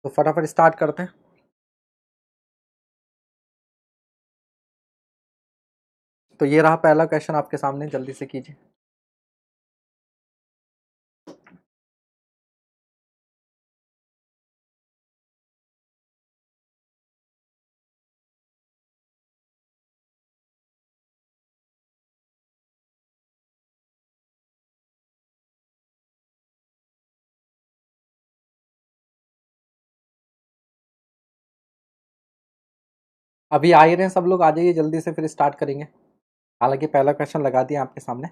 तो फटाफट स्टार्ट करते हैं। तो ये रहा पहला क्वेश्चन आपके सामने, जल्दी से कीजिए। अभी आ ही रहे हैं सब लोग, आ जाइए जल्दी से, फिर स्टार्ट करेंगे। हालांकि पहला क्वेश्चन लगा दिया आपके सामने।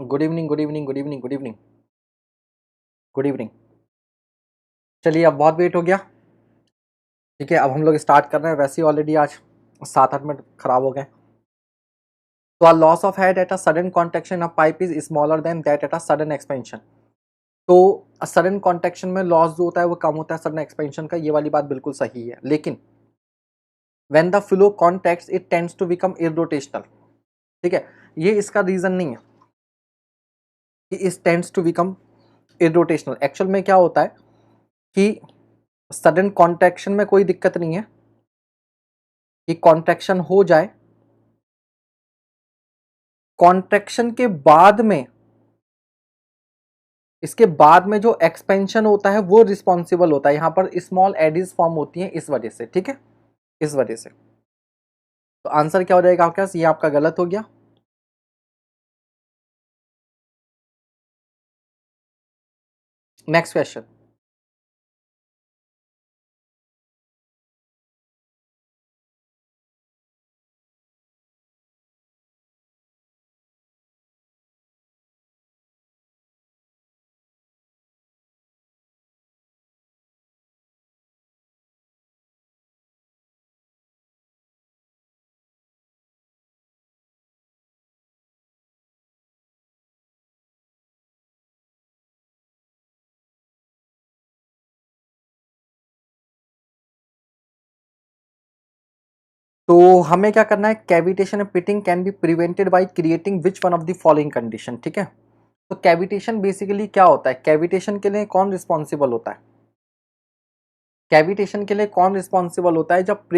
Good evening, good evening, good evening, good evening, good evening. चलिए, अब बहुत वेट हो गया। ठीक है, अब हम लोग स्टार्ट कर रहे हैं। वैसे ही ऑलरेडी आज 7-8 मिनट खराब हो गए। तो a loss of head at a sudden contraction of pipe is smaller than that at a sudden expansion। तो सडन कॉन्ट्रैक्शन में लॉस जो होता है वो कम होता है सडन एक्सपेंशन का, ये वाली बात बिल्कुल सही है। लेकिन when the flow contracts it tends to become irrotational. ठीक है, ये इसका रीजन नहीं है कि इस tends to become irrotational. Actual में क्या होता है कि सडन कॉन्ट्रैक्शन में कोई दिक्कत नहीं है कि कॉन्ट्रैक्शन हो जाए, कॉन्ट्रैक्शन के बाद में, इसके बाद में जो एक्सपेंशन होता है वो रिस्पॉन्सिबल होता है। यहां पर स्मॉल एडीज फॉर्म होती हैं इस वजह से। ठीक है, इस वजह से। तो आंसर क्या हो जाएगा आपके पास? ये आपका गलत हो गया। Next question. तो हमें क्या करना है? Cavitation and pitting can be prevented by creating which one of the following condition. ठीक है, तो कैविटेशन बेसिकली क्या होता है? कैविटेशन के लिए कौन रिस्पॉन्सिबल होता है? कैविटेशन के लिए कौन रिस्पॉन्सिबल होता है? जब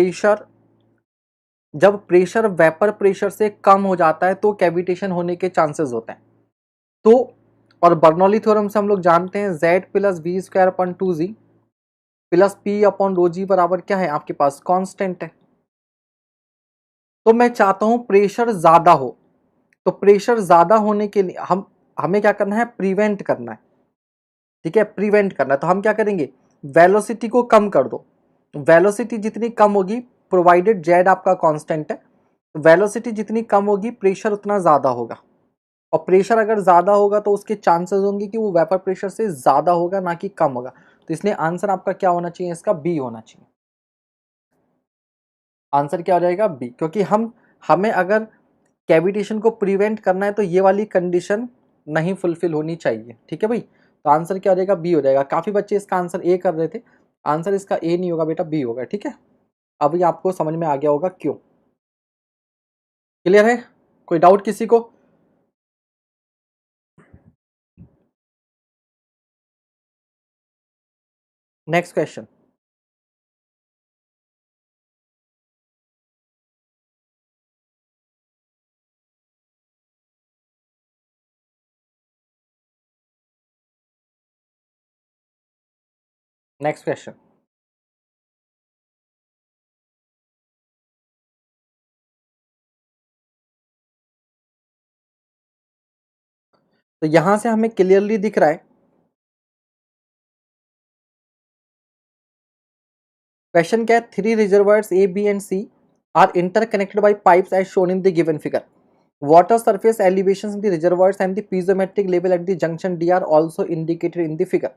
प्रेशर वेपर प्रेशर से कम हो जाता है तो कैविटेशन होने के चांसेस होते हैं। तो और बर्नौली थ्योरम से हम लोग जानते हैं Z plus V square upon 2G plus P upon rho G बराबर क्या है आपके पास? कांस्टेंट है। तो मैं चाहता हूं प्रेशर ज्यादा हो, तो प्रेशर ज्यादा होने के लिए हमें क्या करना है? प्रिवेंट करना है। ठीक है, प्रिवेंट करना है। तो हम क्या करेंगे? वेलोसिटी को कम कर दो। वेलोसिटी जितनी कम होगी, प्रोवाइडेड जेड आपका कांस्टेंट है, वेलोसिटी जितनी कम होगी प्रेशर उतना ज्यादा होगा। और प्रेशर अगर ज्यादा होगा तो उसके चांसेस होंगे कि वो वेपर प्रेशर से ज्यादा होगा, ना कि कम होगा। तो इसलिए आंसर आपका क्या होना चाहिए? इसका बी होना चाहिए। आंसर क्या हो जाएगा? बी। क्योंकि हमें अगर कैविटेशन को प्रिवेंट करना है तो ये वाली कंडीशन नहीं फुलफिल होनी चाहिए। ठीक है भाई, तो आंसर क्या हो जाएगा? बी हो जाएगा। काफी बच्चे इसका आंसर ए कर रहे थे, आंसर इसका ए नहीं होगा बेटा, बी होगा। ठीक है, अभी आपको समझ में आ गया होगा क्यों। क्लियर है? कोई डाउट किसी को? Next question. Next question. तो यहां से हमें क्लियरली दिख रहा है, क्वेश्चन क्या है? 3 reservoirs A B and C are interconnected by pipes as shown in the given figure. Water surface elevations in the reservoirs and the piezometric level at the junction D are also indicated in the figure.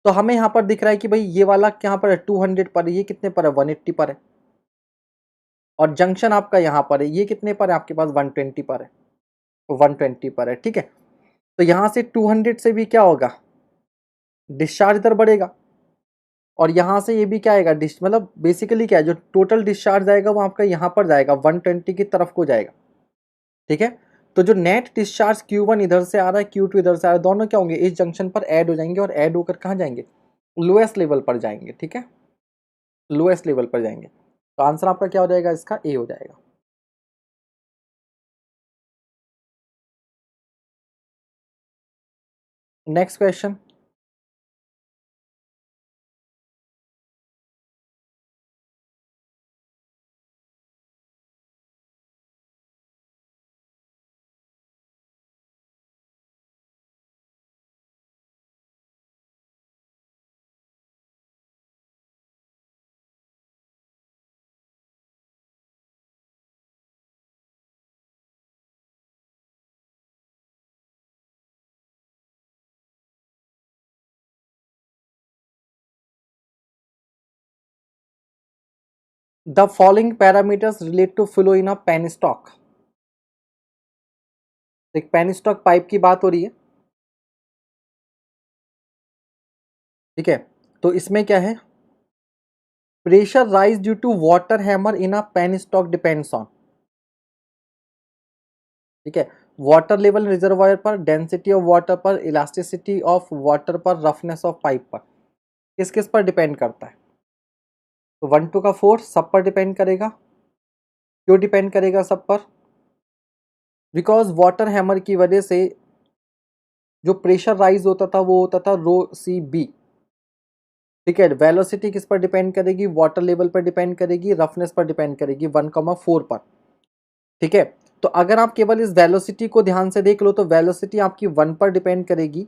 तो हमें यहाँ पर दिख रहा है कि भाई ये वाला यहाँ पर है 200 पर है, ये कितने पर है 180 पर है, और जंक्शन आपका यहाँ पर है, ये कितने पर है आपके पास 120 पर है, 120 पर है। ठीक है, तो यहाँ से 200 से भी क्या होगा, डिस्चार्ज इधर बढ़ेगा, और यहाँ से ये भी क्या आएगा, मतलब बेसिकली क्या है, जो टोटल डिस्चार्ज आएगा वो आपका यहाँ पर जाएगा 120 की तरफ को जाएगा। ठीक है, तो जो नेट डिस्चार्ज Q1 इधर से आ रहा है, Q2 इधर से आ रहा है, दोनों क्या होंगे, इस जंक्शन पर ऐड हो जाएंगे, और ऐड होकर कहाँ जाएंगे, लोएस्ट लेवल पर जाएंगे। ठीक है, लोएस्ट लेवल पर जाएंगे, तो आंसर आपका क्या हो जाएगा, इसका ए हो जाएगा। Next question, the following parameters relate to flow in a penstock. एक पेनस्टॉक पाइप की बात हो रही है। ठीक है, तो इसमें क्या है, pressure rise due to water hammer in a penstock depends on. ठीक है, वाटर लेवल रिजर्वायर पर, डेंसिटी ऑफ वाटर पर, इलास्टिसिटी ऑफ वाटर पर, रफनेस ऑफ पाइप पर, किस किस पर डिपेंड करता है, तो 1 2 का 4 सब पर डिपेंड करेगा। क्यों डिपेंड करेगा सब पर, बिकॉज वाटर हैमर की वजह से जो प्रेशर राइज होता था वो होता था रो सी बी। ठीक है, वेलोसिटी किस पर डिपेंड करेगी, वाटर लेवल पर डिपेंड करेगी, रफनेस पर डिपेंड करेगी 1,4 पर। ठीक है, तो अगर आप केवल इस वेलोसिटी को ध्यान से देख लो तो वेलोसिटी आपकी 1 पर डिपेंड करेगी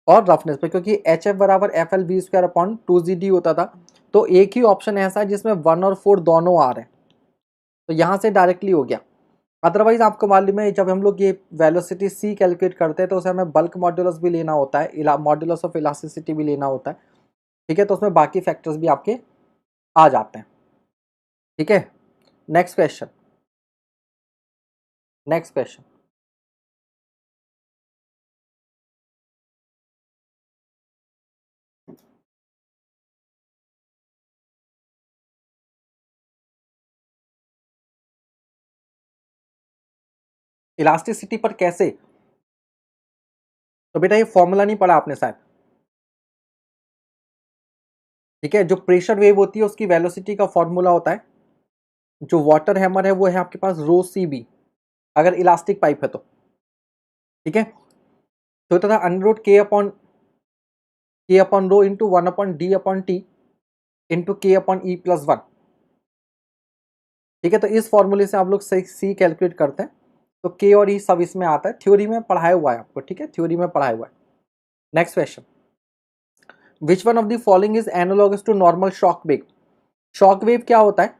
और रफनेस पर, क्योंकि एच एफ बराबर F L V square upon 2 होता था। तो एक ही ऑप्शन ऐसा है जिसमें 1 और 4 दोनों आ रहे हैं, तो यहाँ से डायरेक्टली हो गया। अदरवाइज आपको मालूम है जब हम लोग ये वेलोसिटी सी कैलकुलेट करते हैं तो उसे हमें बल्क मॉड्यूलस भी लेना होता है, मॉड्यूलस ऑफ इलास्टिसिटी भी लेना होता है। ठीक है, तो उसमें बाकी फैक्टर्स भी आपके आ जाते हैं। ठीक है, next question, next question, elasticity पर कैसे, तो बेटा ये फॉर्मूला नहीं पढ़ा आपने शायद। ठीक है, जो प्रेशर वेव होती है उसकी वेलोसिटी का फॉर्मूला होता है, जो वाटर हैमर है वो है आपके पास रो सी बी, अगर इलास्टिक पाइप है तो। ठीक है, तो होता था अंडर रूट के upon rho into 1 upon D upon T into के अपॉन ई प्लस 1। ठीक है, तो इस फॉर्मूले से आप लोग सी कैलकुलेट करते हैं, तो के और ई सब इसमें आता है, थ्योरी में पढ़ाया हुआ है आपको। ठीक है, थ्योरी में पढ़ाया हुआ है। Next question, which one of the following is analogous to normal shock wave. Shock wave क्या होता है,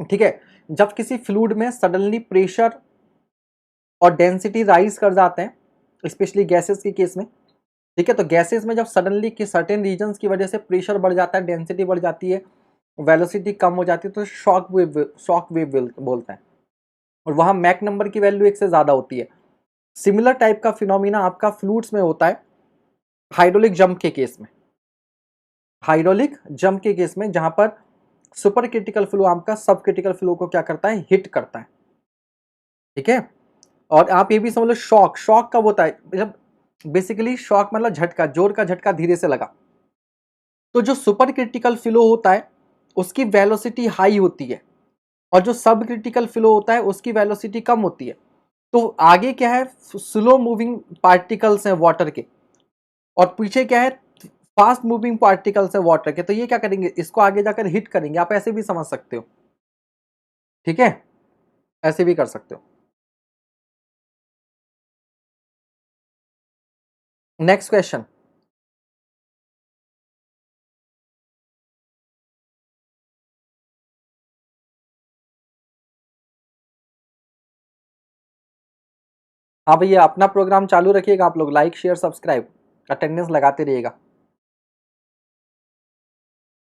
ठीक है, जब किसी फ्लूइड में सडनली प्रेशर और डेंसिटी राइज कर जाते हैं, स्पेशली गैसेस के केस में। ठीक है, तो गैसेस में जब सडनली कि सर्टेन रीजन्स की वजह से प्रेशर बढ़ जाता है, डेंसिटी बढ़ जाती है, वेलोसिटी कम हो जाती है, तो शॉक वेव बोलते हैं, और वहां मैक नंबर की वैल्यू 1 से ज्यादा होती है। सिमिलर टाइप का फिनोमिना आपका फ्लूइड्स में होता है हाइड्रोलिक जंप के केस में, हाइड्रोलिक जंप के केस में, जहां पर सुपर क्रिटिकल फ्लो आपका सब क्रिटिकल फ्लो को क्या करता है, हिट करता है। ठीक है, और आप ये भी समझ लो शॉक, शॉक कब होता है, जब बेसिकली शॉक मतलब झटका, जोर का झटका धीरे से लगा। तो जो सुपर क्रिटिकल फ्लो होता है उसकी वेलोसिटी हाई होती है, और जो सब क्रिटिकल फ्लो होता है उसकी वेलोसिटी कम होती है। तो आगे क्या है, स्लो मूविंग पार्टिकल्स हैं वाटर के, और पीछे क्या है, फास्ट मूविंग पार्टिकल्स है वाटर के। तो ये क्या करेंगे, इसको आगे जाकर हिट करेंगे, आप ऐसे भी समझ सकते हो। ठीक है, ऐसे भी कर सकते हो। नेक्स्ट क्वेश्चन, हाँ भैया, अपना प्रोग्राम चालू रखिएगा आप लोग, लाइक शेयर सब्सक्राइब अटेंडेंस लगाते रहिएगा।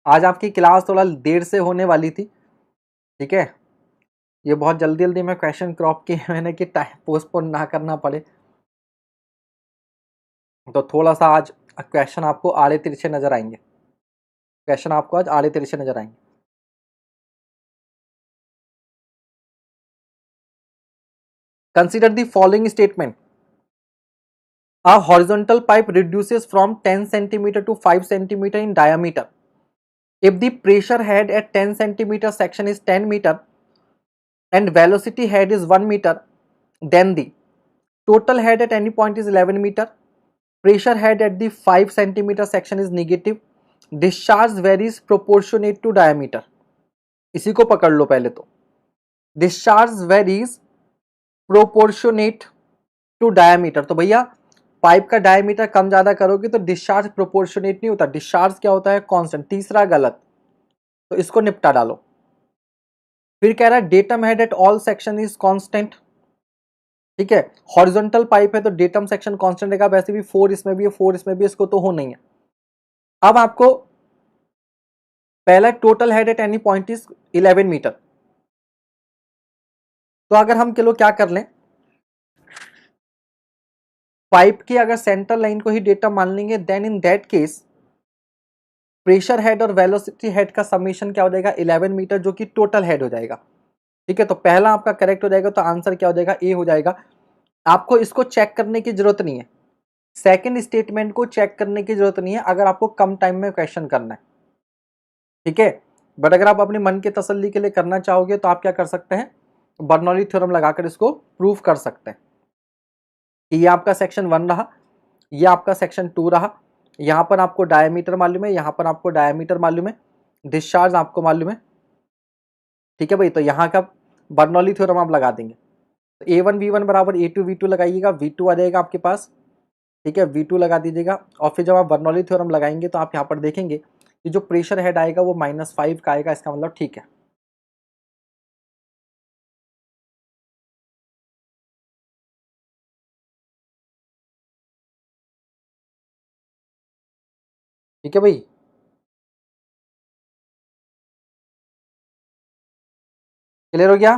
आज आपकी क्लास थोड़ा देर से होने वाली थी, ठीक है। ये बहुत जल्दी जल्दी में क्वेश्चन क्रॉप किए मैंने कि टाइम पोस्टपोन ना करना पड़े, तो थोड़ा सा आज क्वेश्चन आपको आड़े तिरछे नजर आएंगे, क्वेश्चन आपको आज आड़े तिरछे नजर आएंगे। Consider the following statement, a horizontal pipe reduces from 10 centimeter to 5 centimeter in diameter if the pressure head at 10 centimeter section is 10 meter and velocity head is 1 meter, then the total head at any point is 11 meter, pressure head at the 5 centimeter section is negative, discharge varies proportionate to diameter। इसी को पकड़ लो पहले तो, discharge varies proportionate to diameter। तो भैया pipe का diameter कम ज्यादा करोगे तो डिस्चार्ज प्रोपोर्शनेट नहीं होता, डिस्चार्ज क्या होता है, कांस्टेंट। तीसरा गलत, तो इसको निपटा डालो। फिर कह रहा है datum head at all section is constant, ठीक है। हॉरिजॉन्टल पाइप है तो डेटम सेक्शन कांस्टेंट रहेगा, वैसे भी 4 इसमें भी है 4 इसमें भी, इसको तो हो नहीं है। अब आपको पहला total head at any point is 11 metre, तो अगर हम किलो क्या कर लें, पाइप की अगर सेंटर लाइन को ही डेटा मान लेंगे, then in that case pressure head और वेलोसिटी हेड का समीशन क्या हो जाएगा, 11 मीटर, जो कि टोटल हेड हो जाएगा, ठीक है। तो पहला आपका करेक्ट हो जाएगा, तो आंसर क्या हो जाएगा, ए हो जाएगा। आपको इसको चेक करने की जरूरत नहीं है, सेकंड स्टेटमेंट को चेक करने की जरूरत नहीं है अगर आपको कम टाइम में क्वेश्चन करना है, ठीक है। बट अगर आप अपने मन की तसल्ली के लिए करना चाहोगे तो आप क्या कर सकते हैं, बर्नौली थ्योरम लगाकर इसको प्रूव कर सकते हैं कि ये आपका सेक्शन 1 रहा, ये आपका सेक्शन 2 रहा, यहां पर आपको डायमीटर मालूम है, यहां पर आपको डायमीटर मालूम है, डिस्चार्ज आपको मालूम है, ठीक है भाई। तो यहाँ का बर्नौली थ्योरम आप लगा देंगे, तो A1 V1 बराबर A2 V2 लगाइएगा, V2 आ जाएगा आपके पास, ठीक है। V2 लगा दीजिएगा, और फिर जब आप बर्नौली थ्योरम लगाएंगे तो आप यहाँ पर देखेंगे कि जो प्रेशर हेड आएगा वो -5 का आएगा, इसका मतलब ठीक है। ठीक है भाई, क्लियर हो गया।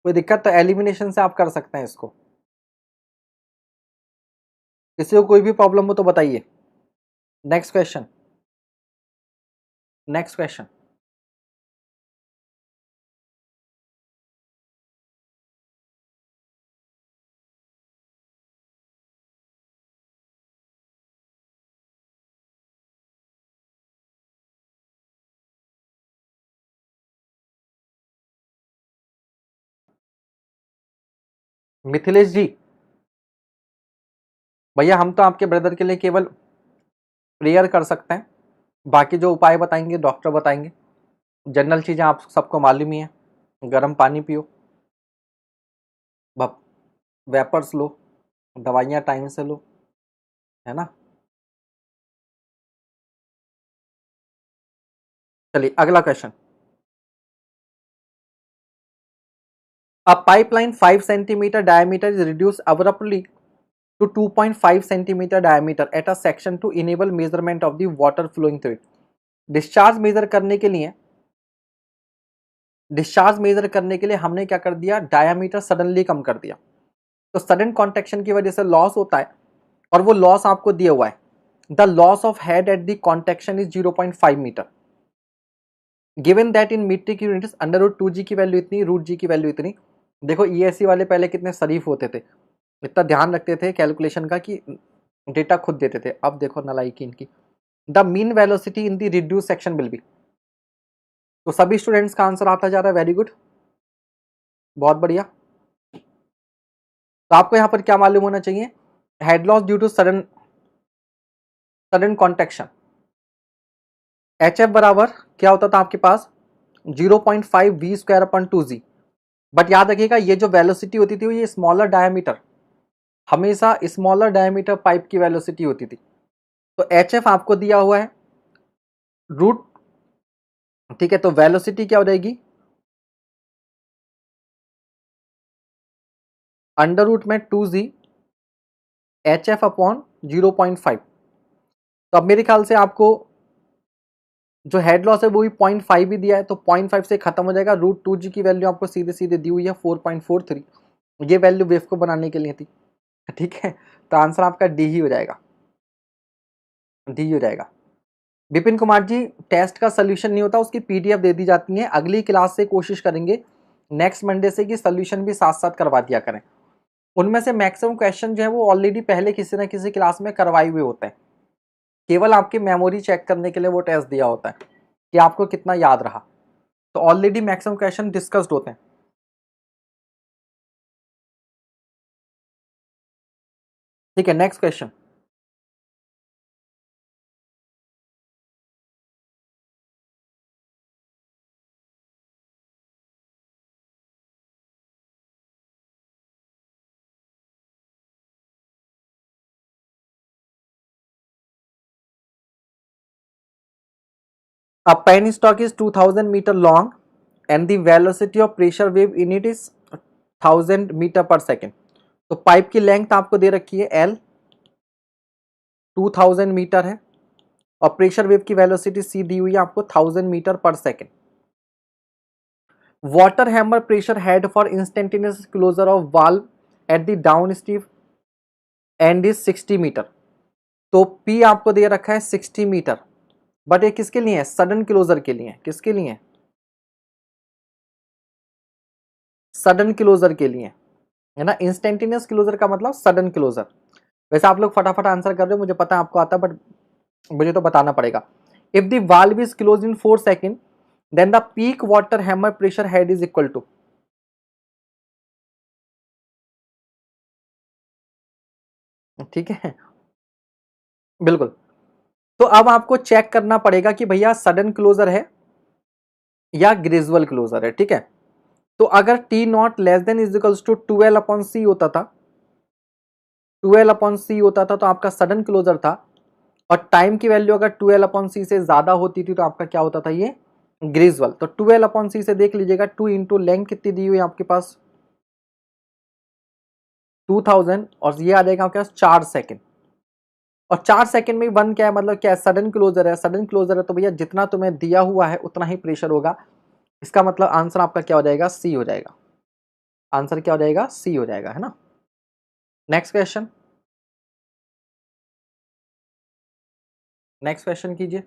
कोई दिक्कत तो एलिमिनेशन से आप कर सकते हैं इसको, किसी को कोई भी प्रॉब्लम हो तो बताइए। Next question, next question. Mithilesh ji, भैया हम तो आपके ब्रदर के लिए केवल प्रेयर कर सकते हैं, बाकी जो उपाय बताएंगे डॉक्टर बताएंगे। जनरल चीजें आप सबको मालूम ही है, गर्म पानी पियो, वेपर्स लो, दवाइयाँ टाइम से लो, है ना। चलिए अगला question. A pipeline 5 centimeter diameter is reduced abruptly to 2.5 centimeter diameter at a section to enable measurement of the water flowing through it। Discharge measure करने के लिए, डिस्चार्ज मेजर करने के लिए हमने क्या कर दिया, डायामीटर सडनली कम कर दिया। तो सडन कॉन्ट्रैक्शन की वजह से लॉस होता है, और वो लॉस आपको दिया हुआ है, the loss of head at the contraction is 0.5 metre, given that in metric units √2g की वैल्यू इतनी, √g की वैल्यू इतनी। देखो ईएससी वाले पहले कितने शरीफ होते थे, इतना ध्यान रखते थे कैलकुलेशन का कि डेटा खुद देते थे। अब देखो नलायकी इनकी, the mean velocity in the reduce section will be. तो सभी स्टूडेंट्स का आंसर आता जा रहा है, वेरी गुड, बहुत बढ़िया। तो आपको यहाँ पर क्या मालूम होना चाहिए, head loss due to sudden sudden contraction, H F बराबर क्या होता था आपके पास, 0.5 v²/2g। बट याद रखिएगा ये जो वेलोसिटी होती थी ये स्मॉलर डायमीटर, हमेशा स्मॉलर डायमीटर पाइप की वेलोसिटी होती थी। तो एच एफ आपको दिया हुआ है रूट, ठीक है। तो वेलोसिटी क्या हो जाएगी, अंडर रूट में 2z HF अपॉन 0.5। तो अब मेरे ख्याल से आपको जो हेड लॉस है वो भी 0.5 ही दिया है, तो 0.5 से खत्म हो जाएगा। √2g की वैल्यू आपको सीधे सीधे दी हुई है 4.43। ये वैल्यू वेव को बनाने के लिए थी, ठीक है। तो आंसर आपका डी ही हो जाएगा, डी हो जाएगा। विपिन कुमार जी, टेस्ट का सोल्यूशन नहीं होता, उसकी पीडीएफ दे दी जाती है। अगली क्लास से कोशिश करेंगे नेक्स्ट मंडे से कि सोल्यूशन भी साथ साथ करवा दिया करें। उनमें से मैक्सिमम क्वेश्चन जो है वो ऑलरेडी पहले किसी ना किसी क्लास में करवाए हुए होते हैं, केवल आपकी मेमोरी चेक करने के लिए वो टेस्ट दिया होता है कि आपको कितना याद रहा। तो ऑलरेडी मैक्सिमम क्वेश्चन डिस्कस्ड होते हैं। ठीक है, next question. A penstock is 2000 meter long and the velocity of pressure wave in it is 1000 metre per second. तो पाइप की लेंथ आपको दे रखी है L, 2000 मीटर है, और प्रेशर वेव की वेलोसिटी C दी हुई है आपको 1000 metre per second. Water hammer pressure head for instantaneous closure of valve at the downstream end is 60 metre. तो P आपको दे रखा है 60 मीटर, बट ये किसके लिए है? सडन क्लोजर के लिए। किसके लिए? सडन क्लोजर के लिए, है ना। इंस्टेंटेनियस क्लोजर का मतलब सडन क्लोजर। वैसे आप लोग फटाफट आंसर कर रहे हो, मुझे पता है आपको आता है, बट मुझे तो बताना पड़ेगा। If the valve is close in 4 second then the peak water hammer pressure head is equal to. ठीक है, बिल्कुल। तो अब आपको चेक करना पड़ेगा कि भैया सडन क्लोजर है या ग्रेजुअल क्लोजर है, ठीक है। तो अगर T naught less than is equals to 12 upon C होता था, 12 अपॉन सी होता था तो आपका सडन क्लोजर था, और टाइम की वैल्यू अगर 12 अपॉन सी से ज्यादा होती थी तो आपका क्या होता था? ये ग्रेजुअल। तो 12 अपॉन सी से देख लीजिएगा, 2 इंटू लेंथ कितनी दी हुई है आपके पास? 2000, और ये आ जाएगा आपके पास 4 सेकेंड। और 4 सेकेंड में वन क्या है, मतलब क्या है? सडन क्लोजर है। सडन क्लोजर है तो भैया जितना तुम्हें दिया हुआ है उतना ही प्रेशर होगा। इसका मतलब आंसर आपका क्या हो जाएगा? सी हो जाएगा। आंसर क्या हो जाएगा? सी हो जाएगा, है ना। नेक्स्ट क्वेश्चन, नेक्स्ट क्वेश्चन कीजिए।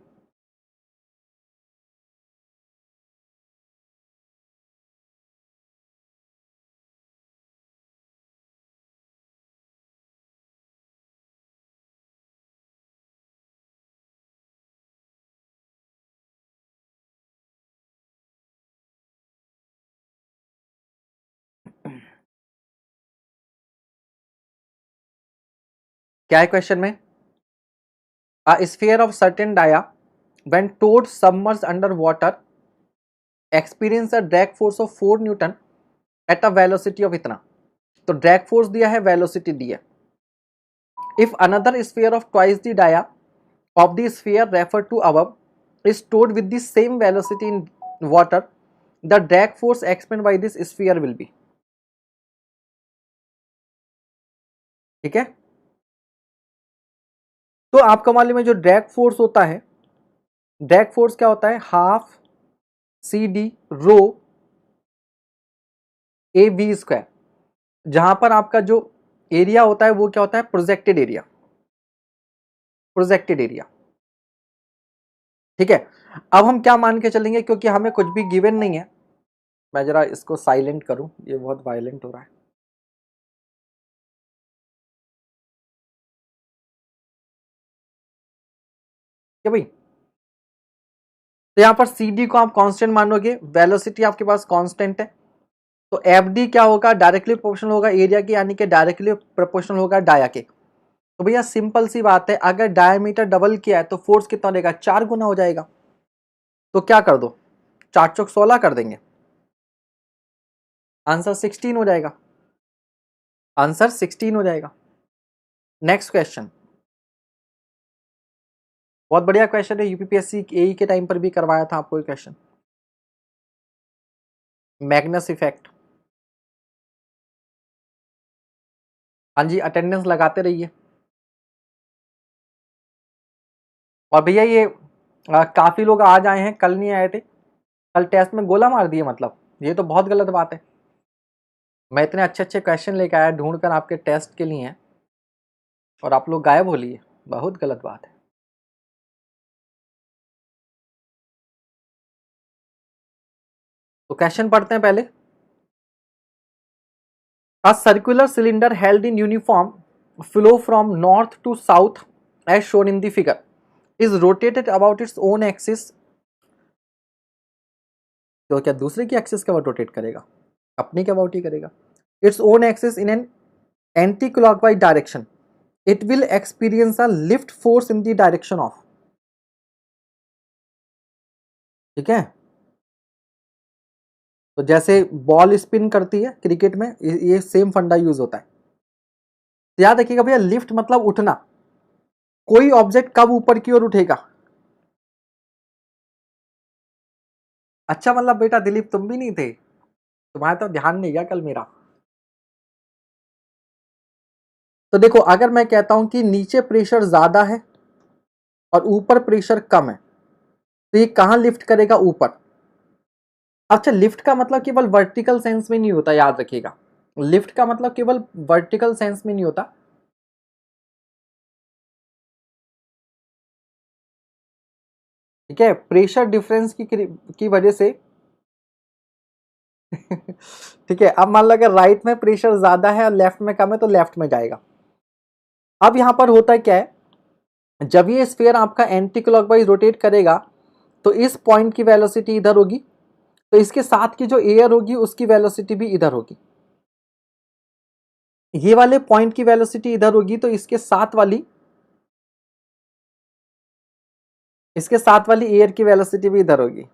क्या है क्वेश्चन में? A sphere of certain dia when towed submerged under water experience a drag force of 4 newton at a velocity of इतना। तो ड्रैग फोर्स दिया है, वेलोसिटी दी है। If another sphere of twice the dia of the sphere referred to above is stored with the same velocity in water, the drag force explained by this sphere will be। ठीक है, तो आपका मालूम है जो drag force होता है, drag force क्या होता है? Half C D rho A B square. जहां पर आपका जो एरिया होता है वो क्या होता है? Projected area, projected area. ठीक है, अब हम क्या मान के चलेंगे, क्योंकि हमें कुछ भी गिवन नहीं है। मैं जरा इसको साइलेंट करूं, ये बहुत वायलेंट हो रहा है। क्या भाई? तो यहां पर सी डी को आप कांस्टेंट मानोगे, वेलोसिटी आपके पास कांस्टेंट है, तो एफ डी क्या होगा? डायरेक्टली प्रोपोर्शनल होगा एरिया की, यानी कि डायरेक्टली प्रोपोर्शनल होगा डाया के। तो भैया सिंपल सी बात है, अगर डायमीटर डबल किया है तो फोर्स कितना देगा? 4 गुना हो जाएगा। तो क्या कर दो, 4 चौक 16 कर देंगे, आंसर 16 हो जाएगा। आंसर 16 हो जाएगा। नेक्स्ट क्वेश्चन, बहुत बढ़िया क्वेश्चन है, यूपीपीएससी एई के टाइम पर भी करवाया था आपको ये क्वेश्चन। Magnus effect. हाँ जी, अटेंडेंस लगाते रहिए। और भैया ये काफी लोग आज आए हैं, कल नहीं आए थे, कल टेस्ट में गोला मार दिए, मतलब ये तो बहुत गलत बात है। मैं इतने अच्छे अच्छे क्वेश्चन लेकर आया ढूंढ कर आपके टेस्ट के लिए, और आप लोग गायब हो लिए, बहुत गलत बात है। तो क्वेश्चन पढ़ते हैं पहले। A circular cylinder held in uniform flow from north to south as shown in the figure is rotated about its own axis। तो क्या दूसरे की एक्सिस के about रोटेट करेगा? अपनी के about ही करेगा। Its own axis in an anti-clockwise direction. It will experience a lift force in the direction of। ठीक है, तो जैसे बॉल स्पिन करती है क्रिकेट में, ये सेम फंडा यूज होता है। तो याद रखिएगा भैया, लिफ्ट मतलब उठना। कोई ऑब्जेक्ट कब ऊपर की ओर उठेगा? अच्छा, मतलब बेटा दिलीप तुम भी नहीं थे, तुम्हारा तो ध्यान नहीं गया कल मेरा। तो देखो, अगर मैं कहता हूं कि नीचे प्रेशर ज्यादा है और ऊपर प्रेशर कम है, तो ये कहां लिफ्ट करेगा? ऊपर। अच्छा, लिफ्ट का मतलब केवल वर्टिकल सेंस में नहीं होता, याद रखिएगा। लिफ्ट का मतलब केवल वर्टिकल सेंस में नहीं होता। ठीक है, प्रेशर डिफरेंस की वजह से ठीक है, अब मान लो अगर राइट में प्रेशर ज्यादा है और लेफ्ट में कम है, तो लेफ्ट में जाएगा। अब यहां पर होता है क्या है, जब ये स्फीयर आपका एंटी क्लॉकवाइज रोटेट करेगा, तो इस पॉइंट की वेलोसिटी इधर होगी, तो इसके साथ की जो एयर होगी उसकी वेलोसिटी भी इधर होगी। ये वाले पॉइंट की वेलोसिटी इधर होगी, तो इसके साथ वाली एयर की वेलोसिटी भी इधर होगी।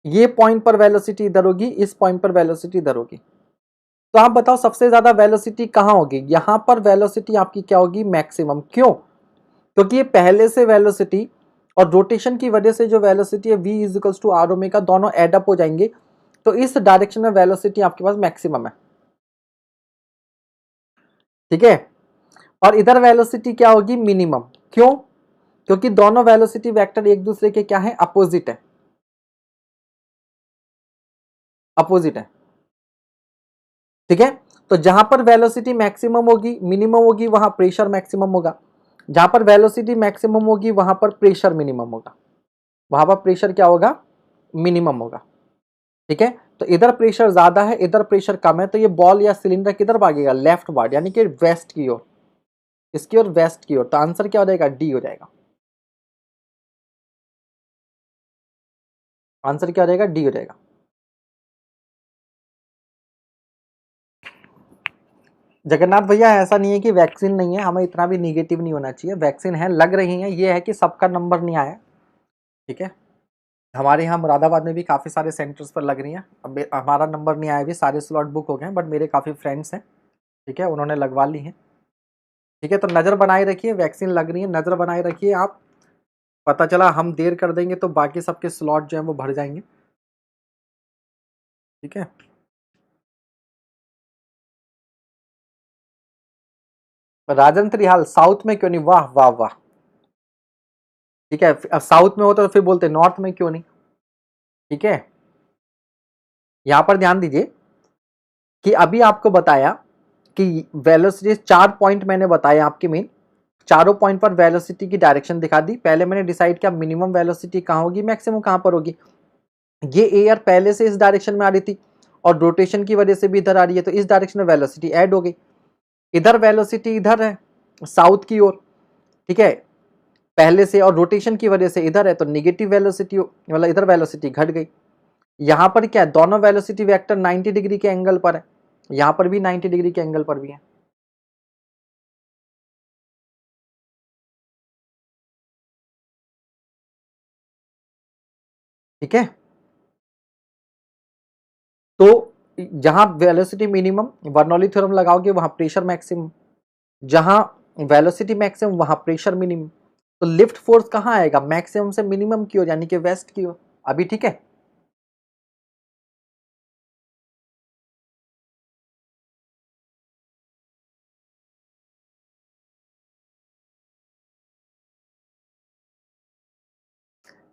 ये पॉइंट पर वेलोसिटी इधर होगी, इस पॉइंट पर वेलोसिटी इधर होगी। तो आप बताओ सबसे ज्यादा वेलोसिटी कहां होगी? यहां पर वेलोसिटी आपकी क्या होगी? मैक्सिमम। क्यों? क्योंकि ये पहले से वेलोसिटी और रोटेशन की वजह से जो वेलोसिटी है v is equals to R omega, दोनों एड अप हो जाएंगे, तो इस डायरेक्शन में वेलोसिटी आपके पास मैक्सिमम है। ठीक है, और इधर वेलोसिटी क्या होगी? मिनिमम। क्यों? क्योंकि दोनों वेलोसिटी वेक्टर एक दूसरे के क्या है? अपोजिट है। अपोजिट है। ठीक है, तो जहां पर वेलोसिटी मैक्सिमम होगी, मिनिमम होगी, वहां प्रेशर मैक्सिमम होगा। जहां पर वेलोसिटी मैक्सिमम होगी, वहां पर प्रेशर मिनिमम होगा। वहां पर प्रेशर क्या होगा? मिनिमम होगा। ठीक है, तो इधर प्रेशर ज्यादा है, इधर प्रेशर कम है, तो ये बॉल या सिलेंडर किधर भागेगा? लेफ्ट वार्ड, यानी कि वेस्ट की ओर, इसकी ओर, वेस्ट की ओर। तो आंसर क्या हो जाएगा? डी हो जाएगा। आंसर क्या हो जाएगा? डी हो जाएगा। जगन्नाथ भैया, ऐसा नहीं है कि वैक्सीन नहीं है, हमें इतना भी निगेटिव नहीं होना चाहिए। वैक्सीन है, लग रही है, ये है कि सबका नंबर नहीं आया। ठीक है, हमारे यहाँ मुरादाबाद में भी काफ़ी सारे सेंटर्स पर लग रही हैं। अब हमारा नंबर नहीं आया, भी सारे स्लॉट बुक हो गए हैं, बट मेरे काफ़ी फ्रेंड्स हैं, ठीक है, उन्होंने लगवा ली हैं। ठीक है, तो नज़र बनाए रखिए, वैक्सीन लग रही है, नज़र बनाए रखिए आप। पता चला हम देर कर देंगे तो बाकी सबके स्लॉट जो है वो भर जाएंगे। ठीक है, राजन त्रिहाल साउथ में क्यों नहीं? वाह वाह वाह। ठीक है, अब साउथ में होता तो फिर बोलते नॉर्थ में क्यों नहीं। ठीक है, यहां पर ध्यान दीजिए कि अभी आपको बताया कि वेलोसिटी 4 पॉइंट मैंने बताए आपके मेन, चारों पॉइंट पर वेलोसिटी की डायरेक्शन दिखा दी। पहले मैंने डिसाइड किया मिनिमम वेलोसिटी कहां होगी, मैक्सिमम कहां पर होगी। ये एयर पहले से इस डायरेक्शन में आ रही थी और रोटेशन की वजह से भी इधर आ रही है, तो इस डायरेक्शन में वेलोसिटी ऐड हो गई। इधर वेलोसिटी इधर है, साउथ की ओर। ठीक है, पहले से, और रोटेशन की वजह से इधर है, तो निगेटिव वेलोसिटी, मतलब इधर वेलोसिटी घट गई। यहां पर क्या है? दोनों वेलोसिटी वेक्टर 90 डिग्री के एंगल पर है, यहां पर भी 90 डिग्री के एंगल पर भी है। ठीक है, तो जहां वेलोसिटी मिनिमम, बर्नौली थ्योरम लगाओगे, वहां प्रेशर मैक्सिमम। जहां वेलोसिटी मैक्सिमम, वहां प्रेशर मिनिमम। तो लिफ्ट फोर्स कहां आएगा? मैक्सिमम से मिनिमम की ओर, यानी कि वेस्ट की ओर। अभी ठीक है।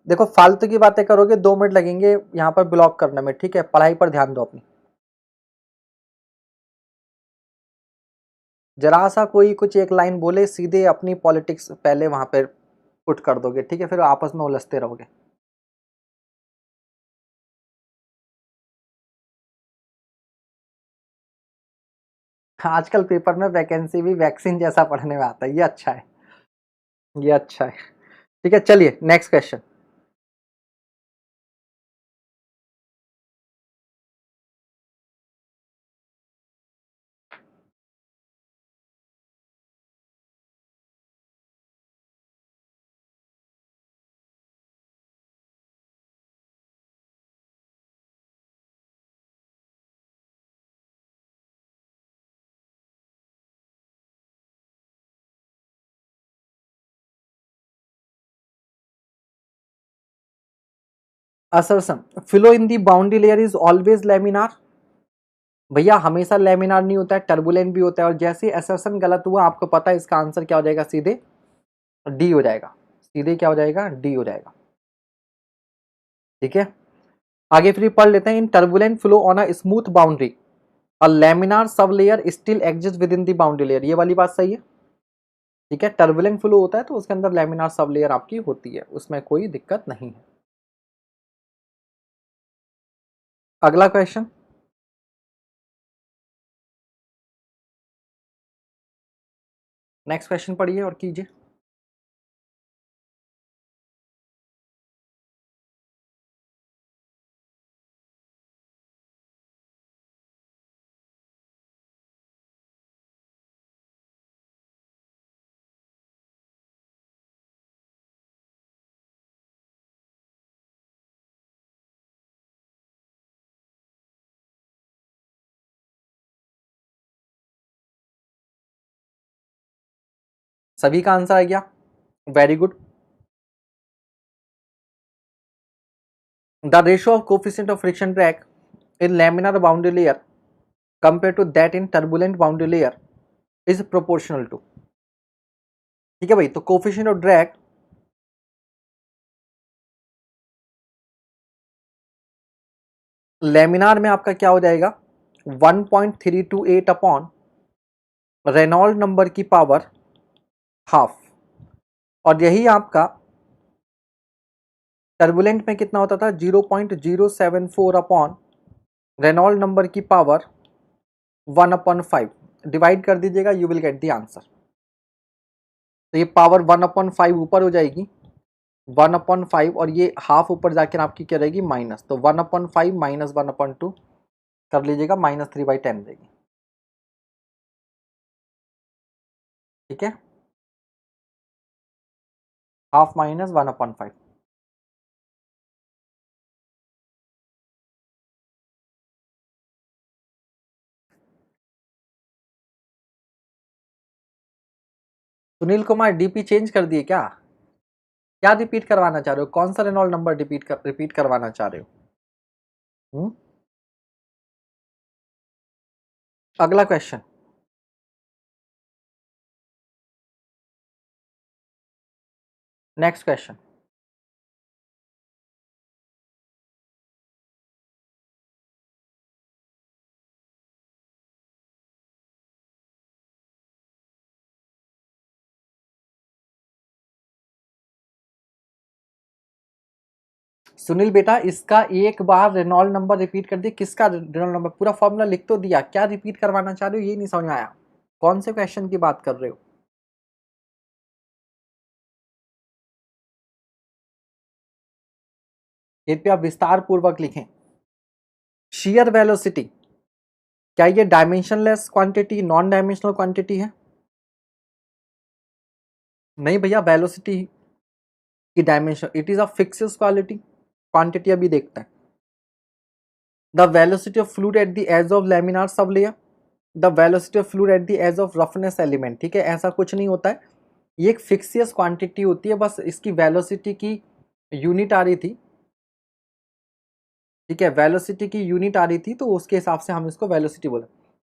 देखो फालतू की बातें करोगे 2 मिनट लगेंगे यहाँ पर ब्लॉक करने में, ठीक है, पढ़ाई पर ध्यान दो अपनी। जरा सा कोई कुछ एक लाइन बोले सीधे अपनी पॉलिटिक्स पहले वहां पर पुट कर दोगे, ठीक है, फिर आपस में उलझते रहोगे। आजकल पेपर में वैकेंसी भी वैक्सीन जैसा पढ़ने में आता है, ये अच्छा है, ये अच्छा है। ठीक है, चलिए next question. Assertion, flow in the boundary layer is always laminar. भैया हमेशा लेमिनार नहीं होता है, टर्बुलेंट भी होता है। और जैसे असर्शन गलत हुआ आपको पता है इसका आंसर क्या हो जाएगा, सीधे डी हो जाएगा, सीधे क्या हो जाएगा, डी हो जाएगा। ठीक है, आगे फिर पढ़ लेते हैं। In turbulent flow on a smooth boundary a laminar sub layer still exist within the boundary layer, ये वाली बात सही है। ठीक है, टर्बुलेंट फ्लो होता है तो उसके अंदर लेमिनार सब लेयर आपकी होती है, उसमें कोई दिक्कत नहीं है। अगला क्वेश्चन, नेक्स्ट क्वेश्चन पढ़िए और कीजिए। सभी का आंसर आ गया, very good. The ratio of coefficient of friction drag in laminar boundary layer compare to that in turbulent boundary layer is proportional to. ठीक है भाई, तो कोफिशिएंट ऑफ ड्रैग लेमिनार में आपका क्या हो जाएगा, 1.328 अपॉन रेनॉल्ड नंबर की पावर हाफ। और यही आपका टर्बुलेंट में कितना होता था, 0.074 अपॉन रेनॉल्ड नंबर की पावर 1/5। डिवाइड कर दीजिएगा, you will get the answer. तो ये पावर 1/5 ऊपर हो जाएगी, 1/5, और ये हाफ ऊपर जाकर आपकी क्या रहेगी, माइनस। तो 1/5 माइनस 1/2 कर लीजिएगा, -3/10 देगी। ठीक है, half minus 1/5। Sunil Kumar DP change कर दिए क्या, क्या रिपीट करवाना चाह रहे हो, कौन सा रेनॉल्ड नंबर रिपीट करवाना चाह रहे हो? अगला क्वेश्चन, नेक्स्ट क्वेश्चन। सुनील बेटा इसका एक बार रेनॉल्ड नंबर रिपीट कर दिए, किसका रेनॉल्ड नंबर, पूरा फॉर्मूला लिख तो दिया, क्या रिपीट करवाना चाह रहे हो ये नहीं समझ में आया, कौन से क्वेश्चन की बात कर रहे हो? कृपया विस्तार पूर्वक लिखें। शेयर वेलोसिटी, क्या ये dimensionless quantity, non dimensional quantity है? नहीं भैया, वेलोसिटी की dimension, it is a fixed quality, quantity अभी देखते हैं। The velocity of fluid at the edge of laminar sub layer, the velocity of fluid at the edge of roughness element. ठीक है, ऐसा कुछ नहीं होता है, ये एक फिक्सियस क्वांटिटी होती है, बस इसकी वेलोसिटी की यूनिट आ रही थी। ठीक है, वेलोसिटी की यूनिट आ रही थी तो उसके हिसाब से हम इसको वेलोसिटी बोले।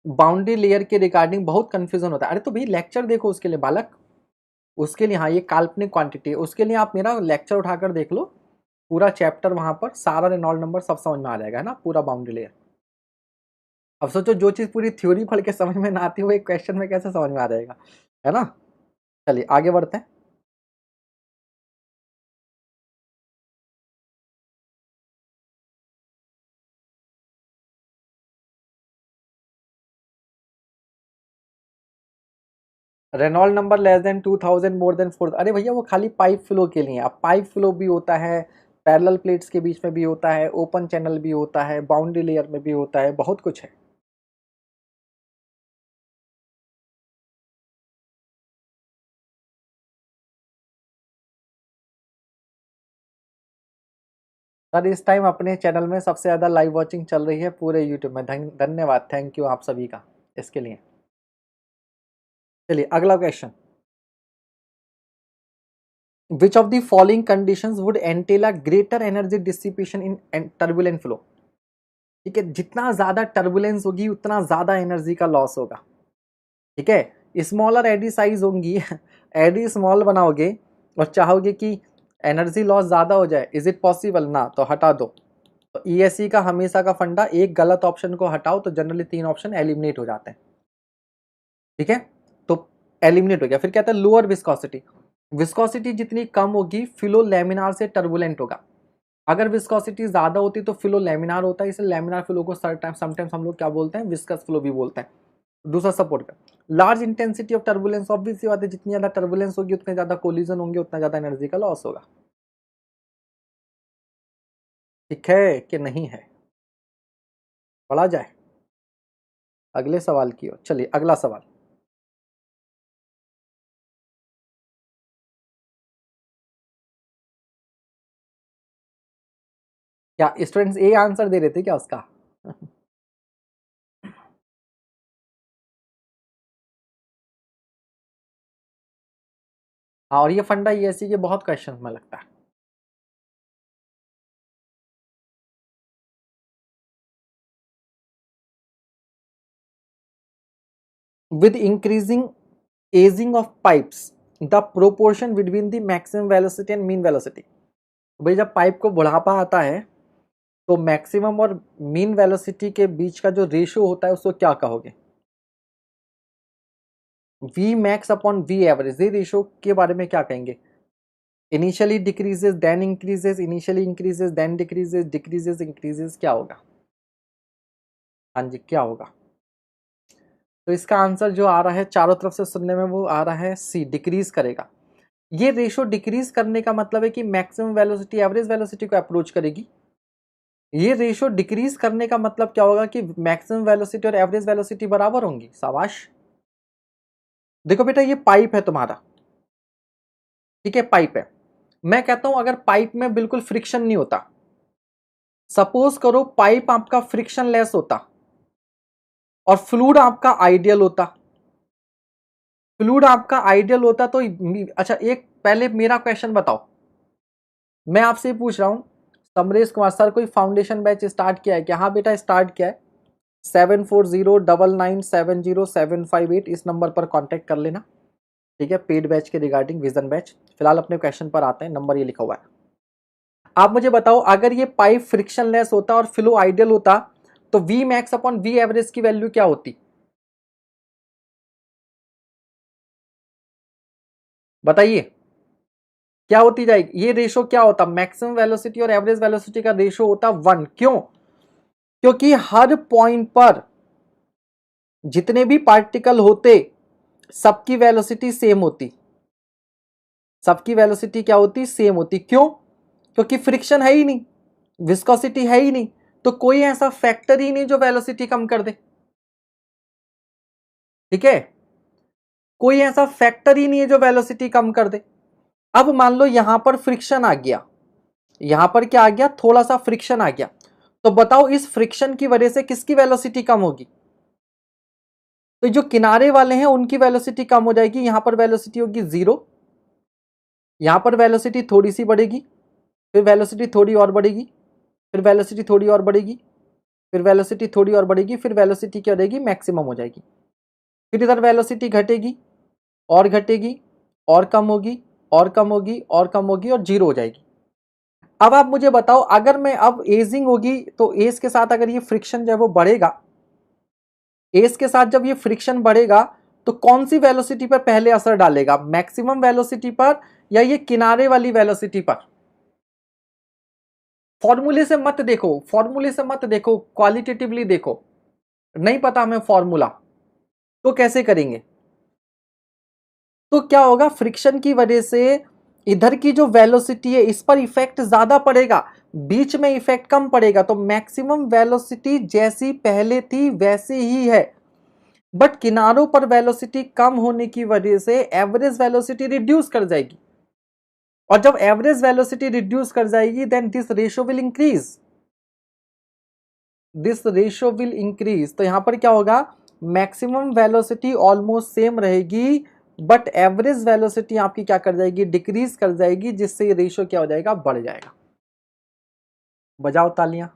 बाउंड्री लेयर के रिगार्डिंग बहुत कंफ्यूजन होता है। अरे तो भाई लेक्चर देखो उसके लिए बालक, उसके लिए, हाँ ये काल्पनिक क्वांटिटी है, उसके लिए आप मेरा लेक्चर उठाकर देख लो, पूरा चैप्टर वहां पर सारा रेनॉल्ड नंबर सब समझ में आ जाएगा, है ना, पूरा बाउंड्री लेयर। अब सोचो जो चीज पूरी थ्योरी पढ़ के समझ में ना आती हो, एक क्वेश्चन में कैसे समझ में आ जाएगा, है ना। चलिए आगे बढ़ते हैं। Reynold number less than 2000 more than 4, अरे भैया वो खाली पाइप फ्लो के लिए। अब पाइप फ्लो भी होता है, पैरेलल प्लेट्स के बीच में भी होता है, ओपन चैनल भी होता है, बाउंड्री लेयर में भी होता है, बहुत कुछ है। सर इस टाइम अपने चैनल में सबसे ज़्यादा लाइव वॉचिंग चल रही है पूरे यूट्यूब में, धन्यवाद, थैंक यू आप सभी का इसके लिए। चलिए अगला question, which of the following conditions would entail a greater energy dissipation in turbulent flow. ठीक है, जितना ज़्यादा टर्बुलेंस होगी उतना ज़्यादा एनर्जी का लॉस होगा। ठीक है, स्मॉलर एडी साइज होंगी एडी स्मॉल बनाओगे और चाहोगे कि एनर्जी लॉस ज़्यादा हो जाए, इज इट पॉसिबल ना, तो हटा दो। तो ईएससी का हमेशा का फंडा, एक गलत ऑप्शन को हटाओ तो जनरली 3 ऑप्शन एलिमिनेट हो जाते हैं। ठीक है, तो एलिमिनेट हो गया। फिर कहता है लोअर विस्कोसिटी, विस्कोसिटी जितनी कम होगी फिलो लैमिनार से टर्बुलेंट होगा। अगर विस्कोसिटी ज्यादा होती तो फिलो लैमिनार होता है, इसलिए लैमिनार फ्लो को समटाइम्स हम लोग क्या बोलते हैं, विस्कस फ्लो भी बोलते हैं। दूसरा सपोर्ट का large intensity of turbulence, obvious सी बात है, जितनी ज्यादा टर्बुलेंस होगी उतने ज्यादा कोलिजन होंगे, उतना ज्यादा एनर्जी का लॉस होगा। ठीक है कि नहीं है, पढ़ा जाए अगले सवाल की ओर। चलिए अगला सवाल, क्या स्टूडेंट्स ए आंसर दे रहे थे क्या उसका हाँ, और ये फंडा ईएससी के बहुत क्वेश्चन में लगता है। With increasing aging of pipes, the proportion between the maximum velocity and mean velocity, भाई जब पाइप को बुढ़ापा आता है तो मैक्सिमम और मीन वेलोसिटी के बीच का जो रेशियो होता है उसको क्या कहोगे। V max upon V average, ये रेशियो के बारे में क्या कहेंगे। Initially decreases then increases, initially increases then decreases, decreases increases, क्या होगा। हाँ जी क्या होगा। तो इसका आंसर जो आ रहा है चारों तरफ से सुनने में वो आ रहा है सी, डिक्रीज करेगा। ये रेशो डिक्रीज करने का मतलब है कि मैक्सिमम वेलोसिटी एवरेज वेलोसिटी को अप्रोच करेगी। ये रेशो डिक्रीज करने का मतलब क्या होगा कि मैक्सिमम वेलोसिटी और एवरेज वेलोसिटी बराबर होंगी। शाबाश। देखो बेटा ये पाइप है तुम्हारा, ठीक है, पाइप है। मैं कहता हूं अगर पाइप में बिल्कुल फ्रिक्शन नहीं होता, सपोज करो पाइप आपका फ्रिक्शन लेस होता और फ्लूइड आपका आइडियल होता, फ्लूइड आपका आइडियल होता तो अच्छा एक पहले मेरा क्वेश्चन बताओ, मैं आपसे पूछ रहा हूं, समरेश कुमार सर कोई फाउंडेशन बैच स्टार्ट किया है क्या। हाँ बेटा स्टार्ट किया है, 7409970758 इस नंबर पर कांटेक्ट कर लेना। ठीक है, पेड बैच के रिगार्डिंग विजन बैच। फिलहाल अपने क्वेश्चन पर आते हैं, नंबर ये लिखा हुआ है। आप मुझे बताओ अगर ये पाइप फ्रिक्शन लेस होता और फ्लो आइडियल होता तो V max upon V average की वैल्यू क्या होती, बताइए क्या होती जाएगी। ये रेशो क्या होता, मैक्सिमम वेलोसिटी और एवरेज वेलोसिटी का रेशो होता 1। क्यों, क्योंकि हर पॉइंट पर जितने भी पार्टिकल होते सबकी वेलोसिटी सेम होती, सबकी वेलोसिटी क्या होती, सेम होती। क्यों, क्योंकि फ्रिक्शन है ही नहीं, विस्कोसिटी है ही नहीं, तो कोई ऐसा फैक्टर ही नहीं जो वेलोसिटी कम कर दे। ठीक है, कोई ऐसा फैक्टर ही नहीं है जो वेलोसिटी कम कर दे। अब मान लो यहां पर फ्रिक्शन आ गया, यहां पर क्या आ गया, थोड़ा सा फ्रिक्शन आ गया, तो बताओ इस फ्रिक्शन की वजह से किसकी वेलोसिटी कम होगी। तो जो किनारे वाले हैं उनकी वेलोसिटी कम हो जाएगी, यहां पर वेलोसिटी होगी 0, यहां पर वेलोसिटी थोड़ी सी बढ़ेगी, फिर वेलोसिटी थोड़ी और बढ़ेगी, फिर वेलोसिटी थोड़ी और बढ़ेगी, फिर वेलोसिटी थोड़ी और बढ़ेगी, फिर वेलोसिटी क्या हो जाएगी, मैक्सिमम हो जाएगी। फिर इधर वेलोसिटी घटेगी और घटेगी और कम होगी और कम होगी और कम होगी और 0 हो जाएगी। अब आप मुझे बताओ, अगर मैं अब एजिंग होगी तो एज के साथ अगर ये फ्रिक्शन जो है वो बढ़ेगा, एज के साथ जब ये फ्रिक्शन बढ़ेगा तो कौन सी वेलोसिटी पर पहले असर डालेगा, मैक्सिमम वेलोसिटी पर या ये किनारे वाली वेलोसिटी पर? फॉर्मूले से मत देखो, फॉर्मूले से मत देखो, क्वालिटेटिवली देखो। नहीं पता हमें फॉर्मूला तो कैसे करेंगे? तो क्या होगा, फ्रिक्शन की वजह से इधर की जो वेलोसिटी है इस पर इफेक्ट ज्यादा पड़ेगा, बीच में इफेक्ट कम पड़ेगा। तो मैक्सिमम वेलोसिटी जैसी पहले थी वैसी ही है, बट किनारों पर वेलोसिटी कम होने की वजह से एवरेज वेलोसिटी रिड्यूस कर जाएगी, और जब एवरेज वेलोसिटी रिड्यूस कर जाएगी then this ratio will increase, this ratio will increase. तो यहां पर क्या होगा, मैक्सिमम वेलोसिटी ऑलमोस्ट सेम रहेगी, बट एवरेज वेलोसिटी आपकी क्या कर जाएगी, डिक्रीज कर जाएगी, जिससे ये रेशियो क्या हो जाएगा, बढ़ जाएगा। बजाओ तालियां।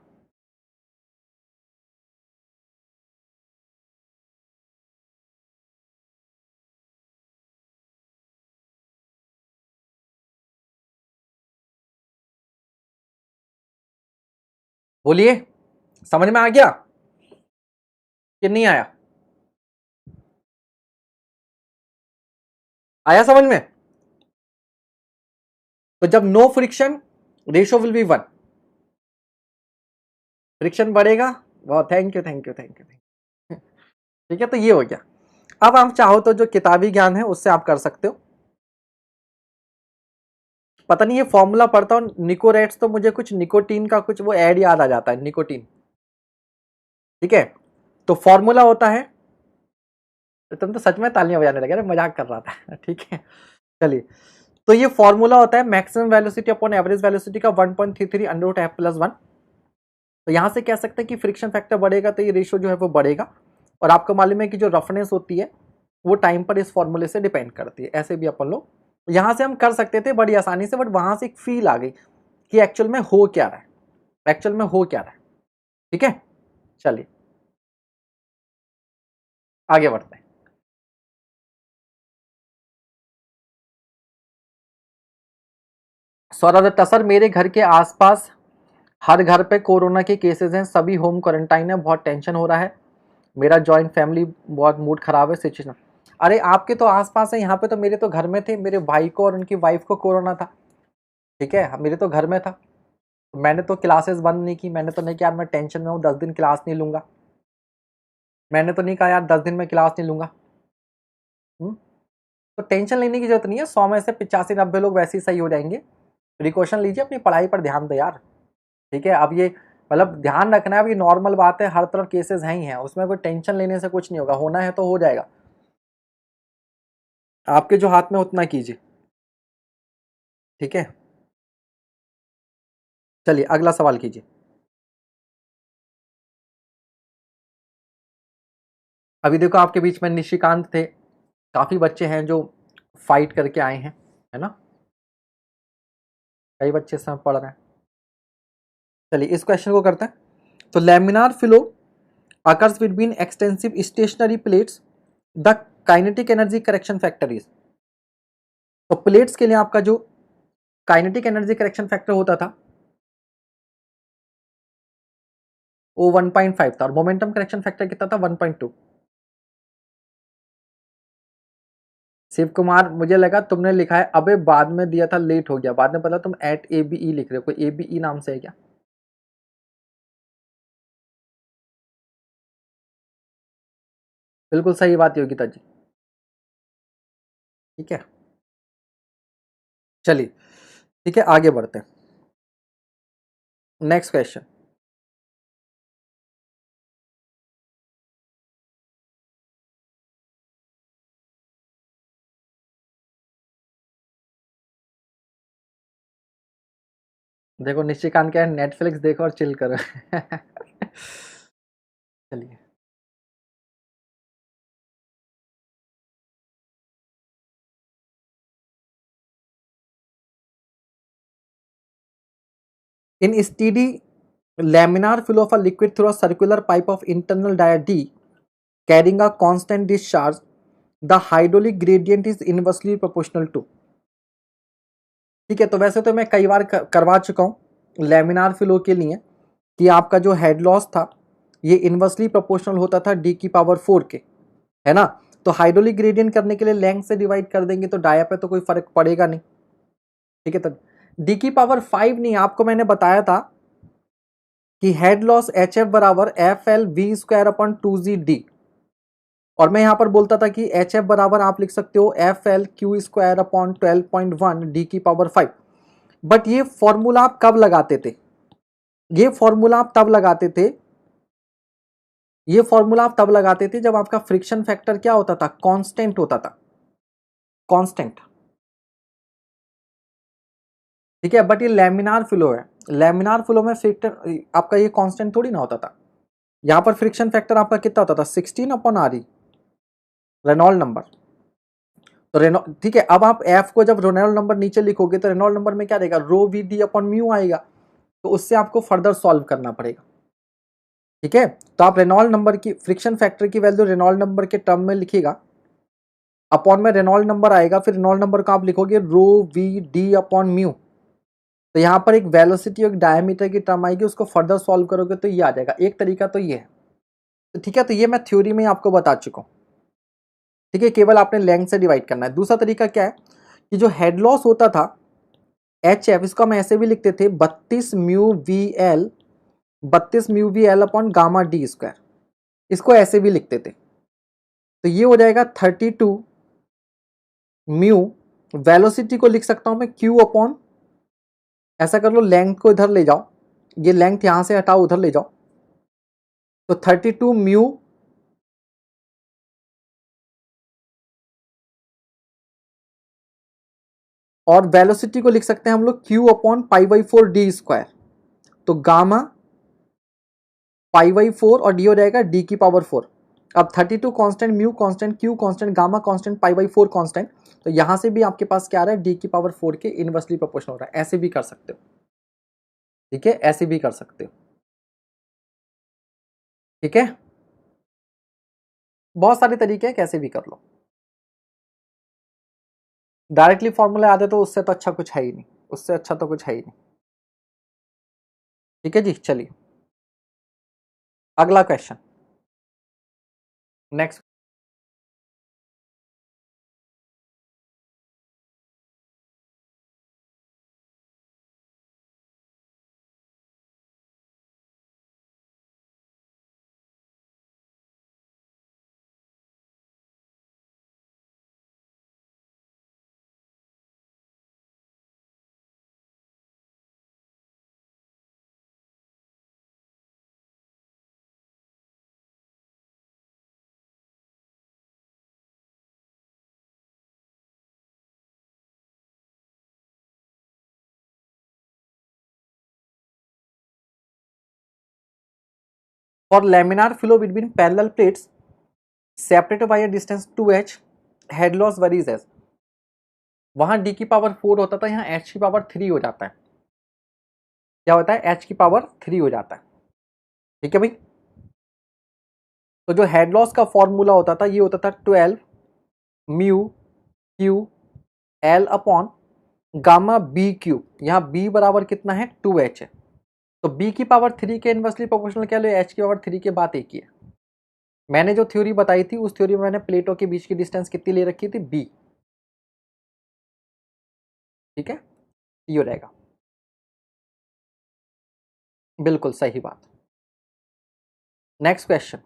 बोलिए, समझ में आ गया कि नहीं आया? आया समझ में? तो जब no friction, ratio will be 1, friction बढ़ेगा। वाह, thank you thank you thank you. ठीक है, तो ये हो गया। अब आप चाहो तो जो किताबी ज्ञान है उससे आप कर सकते हो। पता नहीं ये फॉर्मूला पढ़ता हूं निकोरेट्स तो मुझे कुछ निकोटीन का कुछ वो ऐड याद आ जाता है, निकोटीन। ठीक है, तो फॉर्मूला होता है, तो तुम तो सच में तालियां बजाने लगे, मजाक कर रहा था। ठीक है, चलिए। तो ये फॉर्मूला होता है maximum velocity upon average velocity का 1.33 अंडर रूट एफ प्लस 1। तो यहां से कह सकते हैं कि फ्रिक्शन फैक्टर बढ़ेगा तो ये रेशियो जो है वो बढ़ेगा, और आपको मालूम है कि जो रफनेस होती है वो टाइम पर इस फॉर्मूले से डिपेंड करती है। ऐसे भी अपन लोग यहां से हम कर सकते थे बड़ी आसानी से, बट वहां से एक फील आ गई कि एक्चुअल में हो क्या रहा है, एक्चुअल में हो क्या रहा है। ठीक है, चलिए आगे बढ़ते हैं। सौरभ दत्ता सर, मेरे घर के आसपास हर घर पे कोरोना के केसेस हैं, सभी होम क्वारंटाइन है, बहुत टेंशन हो रहा है, मेरा जॉइंट फैमिली बहुत मूड खराब है, सिचुएशन। अरे आपके तो आसपास है, यहाँ पे तो मेरे तो घर में थे, मेरे भाई को और उनकी वाइफ को कोरोना था। ठीक है, मेरे तो घर में था, मैंने तो क्लासेस बंद नहीं की, मैंने तो नहीं किया यार मैं टेंशन में हूँ 10 दिन क्लास नहीं लूंगा, मैंने तो नहीं कहा यार 10 दिन में क्लास नहीं लूंगा। तो टेंशन लेने की जरूरत नहीं है, 100 में से 85-90 लोग वैसे ही सही हो जाएंगे। प्रिकॉशन लीजिए, अपनी पढ़ाई पर ध्यान दो यार। ठीक है, अब ये मतलब ध्यान रखना है, अब ये नॉर्मल बात है, हर तरफ केसेस हैं ही हैं, उसमें कोई टेंशन लेने से कुछ नहीं होगा, होना है तो हो जाएगा, आपके जो हाथ में उतना कीजिए। ठीक है, चलिए अगला सवाल कीजिए। अभी देखो आपके बीच में निशिकांत थे, काफी बच्चे हैं जो फाइट करके आए हैं, है ना, कई बच्चे इस समय पढ़ रहे हैं। चलिए इस क्वेश्चन को करते हैं। तो laminar flow occurs between extensive stationary plates, the kinetic energy correction factor is। तो प्लेट्स के लिए आपका जो काइनेटिक एनर्जी करेक्शन फैक्टर होता था वो 1.5 था, और मोमेंटम करेक्शन फैक्टर कितना था, 1.2। शिव कुमार, मुझे लगा तुमने लिखा है अबे बाद में दिया था, लेट हो गया, बाद में पता तुम एट ABE लिख रहे हो, कोई ABE नाम से है क्या? बिल्कुल सही बात योगिता जी। ठीक है, चलिए ठीक है आगे बढ़ते हैं। Next question. देखो निशिकांत क्या है, नेटफ्लिक्स देखो और चिल करो। चलिए, इन steady laminar flow of a liquid through a circular pipe of internal dia D carrying a constant discharge, the hydraulic gradient is inversely proportional to। ठीक है, तो वैसे तो मैं कई बार करवा चुका हूं, लैमिनार फ्लो के लिए कि आपका जो हेड लॉस था ये इनवर्सली प्रोपोर्शनल होता था डी की पावर 4 के, है ना। तो हाइड्रोलिक ग्रेडियंट करने के लिए लेंथ से डिवाइड कर देंगे तो डाया पे तो कोई फर्क पड़ेगा नहीं, ठीक है। तो डी की पावर 5 नहीं, आपको मैंने बताया था कि हेड लॉस एच एफ बराबर F L V square upon 2 G D, और मैं यहां पर बोलता था कि एच एफ बराबर आप लिख सकते हो F L Q square upon 12.1 D की पावर 5। बट ये फॉर्मूला आप कब लगाते थे, ये फॉर्मूला आप तब लगाते थे, ये फॉर्मूला आप तब लगाते थे जब आपका फ्रिक्शन फैक्टर क्या होता था, कांस्टेंट होता था, कांस्टेंट, ठीक है। बट ये लैमिनार फ्लो है, लैमिनार फ्लो में फ्रिक्शन आपका ये कांस्टेंट थोड़ी ना होता था। यहां पर फ्रिक्शन फैक्टर आपका कितना होता था, 16 upon R E, Reynold number. तो रेनॉल्ड, ठीक है। अब आप एफ को जब रेनॉल्ड नंबर नीचे लिखोगे तो रेनॉल्ड नंबर में क्या रहेगा, रो वी डी अपॉन म्यू आएगा, तो उससे आपको फर्दर सॉल्व करना पड़ेगा, ठीक है। तो आप रेनॉल्ड नंबर की फ्रिक्शन फैक्टर की वैल्यू रेनॉल्ड नंबर के टर्म में लिखिएगा, अपॉन में रेनॉल्ड नंबर आएगा, फिर रेनॉल्ड नंबर को आप लिखोगे रो वी डी अपॉन म्यू। तो यहाँ पर एक वेलोसिटी और डायमीटर की टर्म आएगी, उसको फर्दर सॉल्व करोगे तो ये आ जाएगा। एक तरीका तो ये है, तो ठीक है। तो ये मैं थ्योरी में आपको बता चुका हूँ, ठीक है। केवल आपने लेंथ से डिवाइड करना है। दूसरा तरीका क्या है कि जो हेड लॉस होता था एच एफ, इसको हम ऐसे भी लिखते थे 32 mu V L upon gamma D square, इसको ऐसे भी लिखते थे। तो ये हो जाएगा 32 म्यू, वेलोसिटी को लिख सकता हूं मैं क्यू अपॉन, ऐसा कर लो लेंथ को इधर ले जाओ, ये लेंथ यहां से हटाओ उधर ले जाओ, तो 32 म्यू और वेलोसिटी को लिख सकते हैं हम लोग क्यू अपॉन पाई/4 डी स्क्वायर। तो गामा पाई/4 और डी हो जाएगा डी की पावर 4। अब 32 constant, mu constant, Q constant, gamma constant, पाई/4 कांस्टेंट, तो यहां से भी आपके पास क्या आ रहा है, डी की पावर 4 के इनवर्सली प्रोपोर्शनल हो रहा है। ऐसे भी कर सकते हो, ठीक है, ऐसे भी कर सकते हो, ठीक है। बहुत सारे तरीके हैं, कैसे भी कर लो। डायरेक्टली फॉर्मूला आ जाए तो उससे तो अच्छा कुछ है ही नहीं, उससे अच्छा तो कुछ है ही नहीं, ठीक है जी। चलिए अगला question, next. For laminar flow between parallel plates separated by a distance 2h, head loss varies as, वहां डी की पावर 4 होता था, यहाँ एच की पावर 3 हो जाता है। क्या होता है, एच की पावर 3 हो जाता है, ठीक है भाई। तो जो हेड लॉस का फॉर्मूला होता था ये होता था 12 mu Q L upon gamma B Q, यहाँ बी बराबर कितना है, 2h है। तो बी की पावर 3 के इनवर्सली प्रोपोर्शनल क्या लो, एच की पावर 3 के बात एक ही है। मैंने जो थ्योरी बताई थी उस थ्योरी में मैंने प्लेटों के बीच की डिस्टेंस कितनी ले रखी थी, बी, ठीक है। ये हो जाएगा, बिल्कुल सही बात। Next question,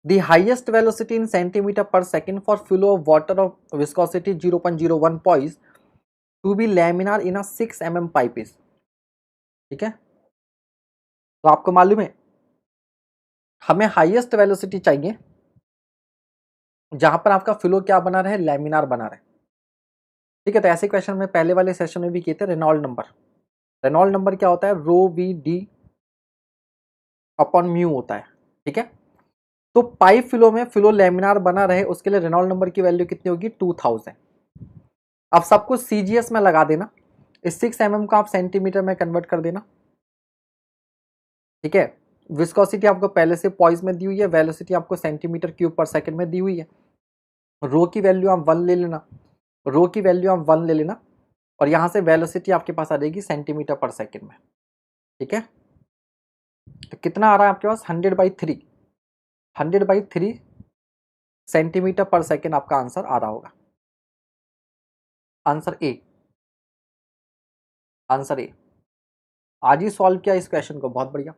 the highest velocity in centimeter per second for flow of water of viscosity 0.01 poise to be laminar in a 6 mm pipe is, ठीक है। तो आपको मालूम है हमें हाईएस्ट वेलोसिटी चाहिए जहां पर आपका फ्लो क्या बना रहे, लैमिनार बना रहे, ठीक है, तो ऐसे क्वेश्चन में पहले वाले सेशन में भी किए थे। रेनॉल्ड नंबर, रेनॉल्ड नंबर क्या होता है, रो वी डी अपॉन म्यू होता है। ठीक है, तो पाइप फ्लो में फ्लो लेमिनार बना रहे उसके लिए रेनॉल्ड नंबर की वैल्यू कितनी होगी, 2000। अब सब कुछ सीजीएस में लगा देना, इस 6 mm को आप सेंटीमीटर में कन्वर्ट कर देना। ठीक है, विस्कोसिटी आपको पहले से पॉइस में दी हुई है, वेलोसिटी आपको सेंटीमीटर क्यूब पर सेकंड में दी हुई है। रो की वैल्यू आप 1 ले लेना, रो की वैल्यू आप 1 ले लेना, और यहां से वेलोसिटी आपके पास आ जाएगी सेंटीमीटर पर सेकंड में। ठीक है, तो कितना आ रहा है आपके पास, 100/3, 100/3 सेंटीमीटर पर सेकंड आपका आंसर आ रहा होगा। Answer A, answer A. आज ही सॉल्व किया इस क्वेश्चन को, बहुत बढ़िया।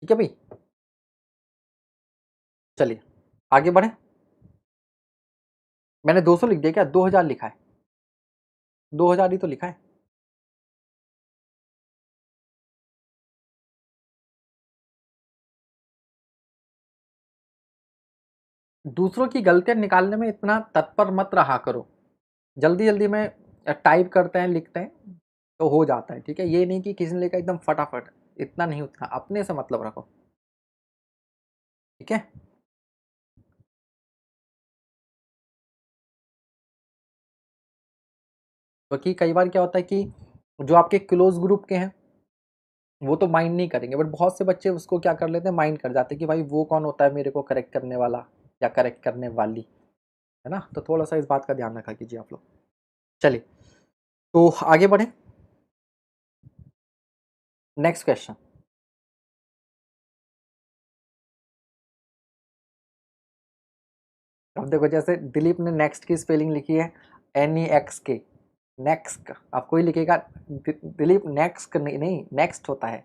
ठीक है भाई, चलिए आगे बढ़े। मैंने 200 लिख दिया क्या, 2000 लिखा है, 2000 ही तो लिखा है। दूसरों की गलतियां निकालने में इतना तत्पर मत रहा करो, जल्दी जल्दी में टाइप करते हैं, लिखते हैं तो हो जाता है। ठीक है, ये नहीं कि किसी ने लिखा एकदम फटाफट, इतना नहीं, उतना अपने से मतलब रखो। ठीक है, क्योंकि कई बार क्या होता है कि जो आपके क्लोज ग्रुप के हैं वो तो माइंड नहीं करेंगे, बट बहुत से बच्चे उसको क्या कर लेते हैं, माइंड कर जाते हैं कि भाई वो कौन होता है मेरे को करेक्ट करने वाला या करेक्ट करने वाली, है ना। तो थोड़ा सा इस बात का ध्यान रखा कीजिए आप लोग। चलिए तो आगे बढ़े, नेक्स्ट क्वेश्चन। अब देखो, जैसे दिलीप ने नेक्स्ट की स्पेलिंग लिखी है NEXK, नेक्स्ट, आपको ही लिखेगा दिलीप, नेक्स्ट नहीं, नहीं नेक्स्ट होता है,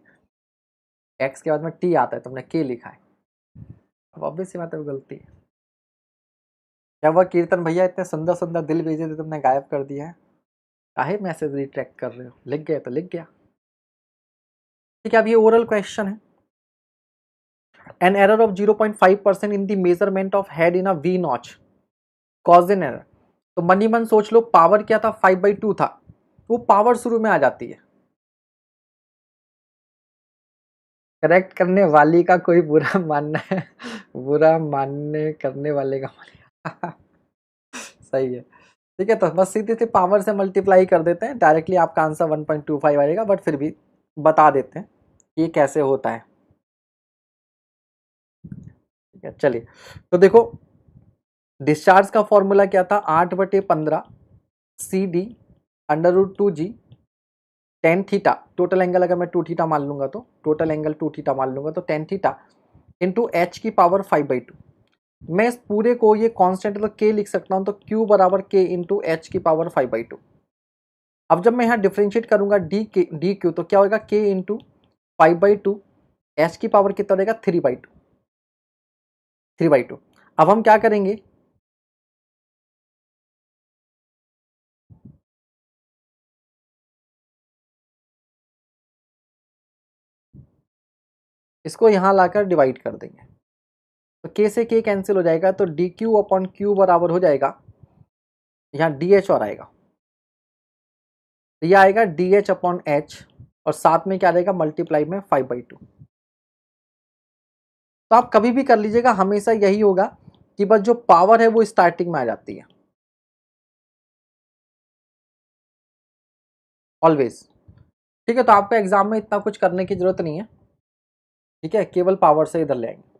एक्स के बाद में टी आता है, तुमने के लिखा है। अब ऑब्वियस सी बात है, गलती है। क्या वह कीर्तन भैया इतने सुंदर सुंदर दिल भेजे थे, तुमने गायब कर दिया है, काहे मैसेज रिट्रैक्ट कर रहे हो, लिख गए तो लिख गया। ठीक है, अब ये ओरल क्वेश्चन है। An error of 0.5% in the measurement of head in a V notch cause an error. तो मनी मन सोच लो, पावर क्या था, 5/2 था, वो पावर शुरू में आ जाती है। करेक्ट करने वाली का कोई बुरा मानना है, बुरा मानने करने वाले का मान सही है। ठीक है, तो बस सीधे से पावर से मल्टीप्लाई कर देते हैं, डायरेक्टली आपका आंसर 1.25 आएगा, बट फिर भी बता देते हैं ये कैसे होता है। ठीक है, चलिए तो देखो, डिस्चार्ज का फॉर्मूला क्या था, 8/15 CD √2G tan theta, total angle अगर मैं 2 थीटा मान लूंगा तो टोटल एंगल 2 थीटा मान लूंगा तो 10 थीटा इंटू H की पावर 5/2। मैं इस पूरे को ये कांस्टेंट तो K लिख सकता हूं, तो Q बराबर K इंटू H की पावर 5/2। अब जब मैं यहाँ डिफ्रेंशिएट करूंगा डी क्यू, तो क्या होगा, K इंटू 5/2, H की पावर कितना रहेगा, 3/2, 3/2। अब हम क्या करेंगे, इसको यहाँ लाकर डिवाइड कर देंगे, तो K से K कैंसिल हो जाएगा, तो डी क्यू अपॉन क्यू बराबर हो जाएगा, यहाँ DH और आएगा, तो यह आएगा DH अपॉन H, और साथ में क्या रहेगा, मल्टीप्लाई में 5/2। तो आप कभी भी कर लीजिएगा, हमेशा यही होगा कि बस जो पावर है वो स्टार्टिंग में आ जाती है, ऑलवेज। ठीक है, तो आपको एग्जाम में इतना कुछ करने की जरूरत नहीं है। ठीक है, केवल पावर से इधर ले आएंगे।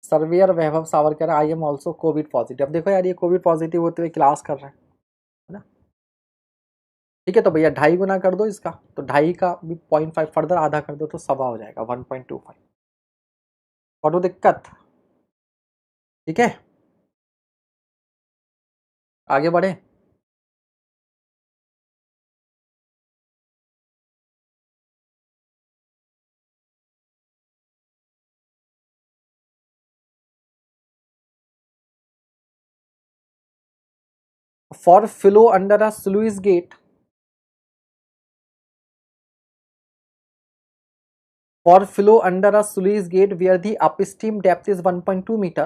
Surveyor Vaibhav Savarkar, I am also Covid positive. अब देखो यार, ये कोविड पॉजिटिव होते हुए क्लास कर रहे हैं, है ना। ठीक है, तो भैया 2.5 गुना कर दो इसका, तो 2.5 का भी 0.5 फर्दर आधा कर दो तो सवा हो जाएगा 1.25। और दिक्कत, ठीक है, आगे बढ़े। For flow under a sluice gate, for flow under a sluice gate where the upstream depth is 1.2 meter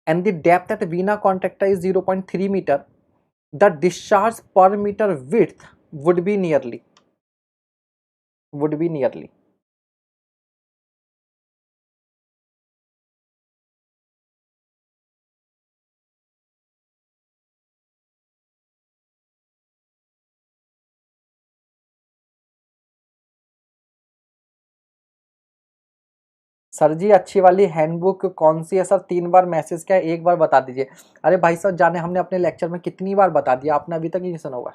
and the depth at vena contacta is 0.3 meter, the discharge per meter width would be nearly, sir ji अच्छी वाली handbook कौन सी है sir? 3 बार message किया, एक बार बता दीजिए। अरे भाई साहब जाने हमने अपने लेक्चर में कितनी बार बता दिया, आपने अभी तक ही नहीं सुना हुआ।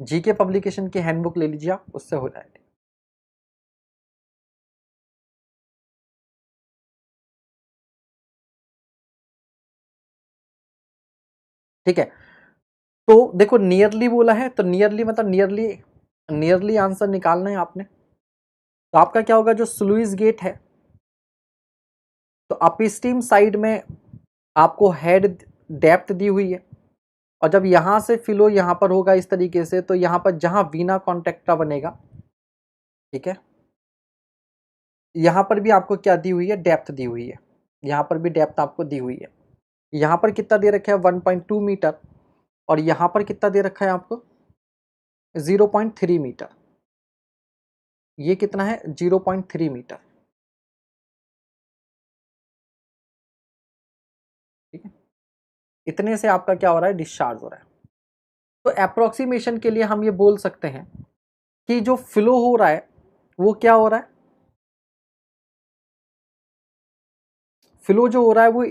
जीके पब्लिकेशन की हैंडबुक ले लीजिए आप, उससे हो जाएगा। ठीक है, तो देखो नियरली बोला है, तो नियरली मतलब नियरली आंसर निकालना है आपने। तो आपका क्या होगा, जो स्लुइस गेट है, तो अपस्ट्रीम साइड में आपको हेड डेप्थ दी हुई है, और जब यहां से फ्लो यहां पर होगा इस तरीके से, तो यहां पर जहां वीना कॉन्टेक्टा बनेगा, ठीक है, यहां पर भी आपको क्या दी हुई है, डेप्थ दी हुई है, यहां पर भी डेप्थ आपको दी हुई है। यहां पर कितना दे रखा है, 1.2 मीटर, और यहां पर कितना दे रखा है आपको, 0.3 मीटर। ये कितना है, 0.3 मीटर। ठीक है, इतने से आपका क्या हो रहा है, डिस्चार्ज हो रहा है। तो अप्रोक्सीमेशन के लिए हम ये बोल सकते हैं कि जो फ्लो हो रहा है वो क्या हो रहा है, फ्लो जो हो रहा है वो,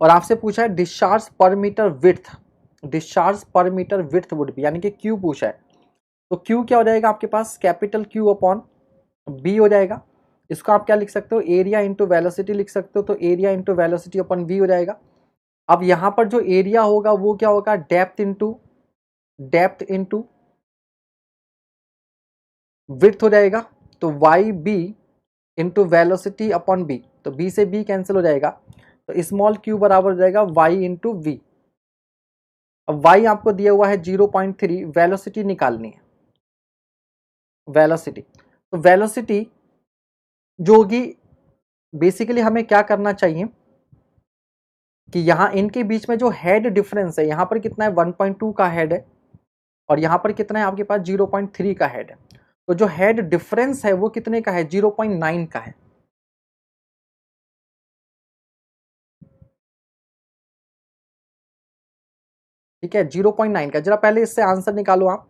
और आपसे पूछा है discharge per meter width, discharge per meter width would B, यानी कि क्यू पूछा है, तो क्यू क्या हो जाएगा आपके पास, कैपिटल क्यू अपॉन बी हो जाएगा। इसको आप क्या लिख सकते हो, एरिया इंटू वेलोसिटी लिख सकते हो, तो area into velocity upon B हो जाएगा। अब यहां पर जो एरिया होगा वो क्या होगा, डेप्थ इंटू विड्थ हो जाएगा, तो y b into velocity upon b, तो बी से बी कैंसिल हो जाएगा, तो स्मॉल क्यू बराबर हो जाएगा वाई इंटू वी। अब y आपको दिया हुआ है 0.3, वेलोसिटी निकालनी है, वेलोसिटी, तो वेलोसिटी जो होगी, बेसिकली हमें क्या करना चाहिए कि यहां इनके बीच में जो हेड डिफरेंस है, यहां पर कितना है, 1.2 का हेड है, और यहां पर कितना है आपके पास, 0.3 का हेड है, तो जो हेड डिफरेंस है वो कितने का है, 0.9 का है। ठीक है, 0.9 का। जरा पहले इससे आंसर निकालो आप,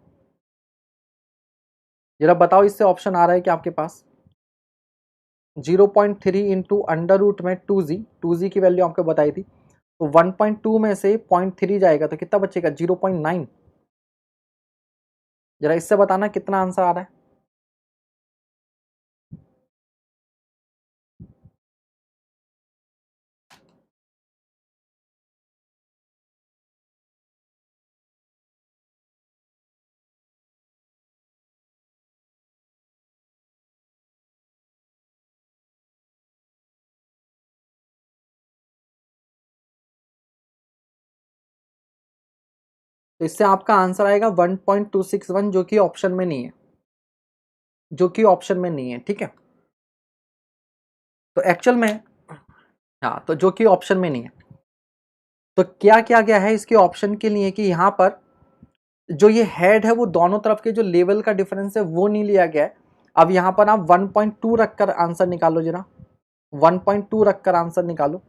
जरा बताओ इससे ऑप्शन आ रहा है कि आपके पास 0.3 इंटू अंडर रूट में 2z की वैल्यू आपको बताई थी, तो 1.2 में से 0.3 जाएगा तो कितना बचेगा, 0.9। जरा इससे बताना कितना आंसर आ रहा है। तो इससे आपका आंसर आएगा 1.261, जो कि ऑप्शन में नहीं है, जो कि ऑप्शन में नहीं है। ठीक है, तो एक्चुअल में, हाँ, तो जो कि ऑप्शन में नहीं है, तो क्या किया गया है इसके ऑप्शन के लिए कि यहाँ पर जो ये हेड है वो दोनों तरफ के जो लेवल का डिफरेंस है वो नहीं लिया गया है। अब यहाँ पर आप 1.2 रखकर आंसर निकालो, जरा 1.2 रखकर आंसर निकालो,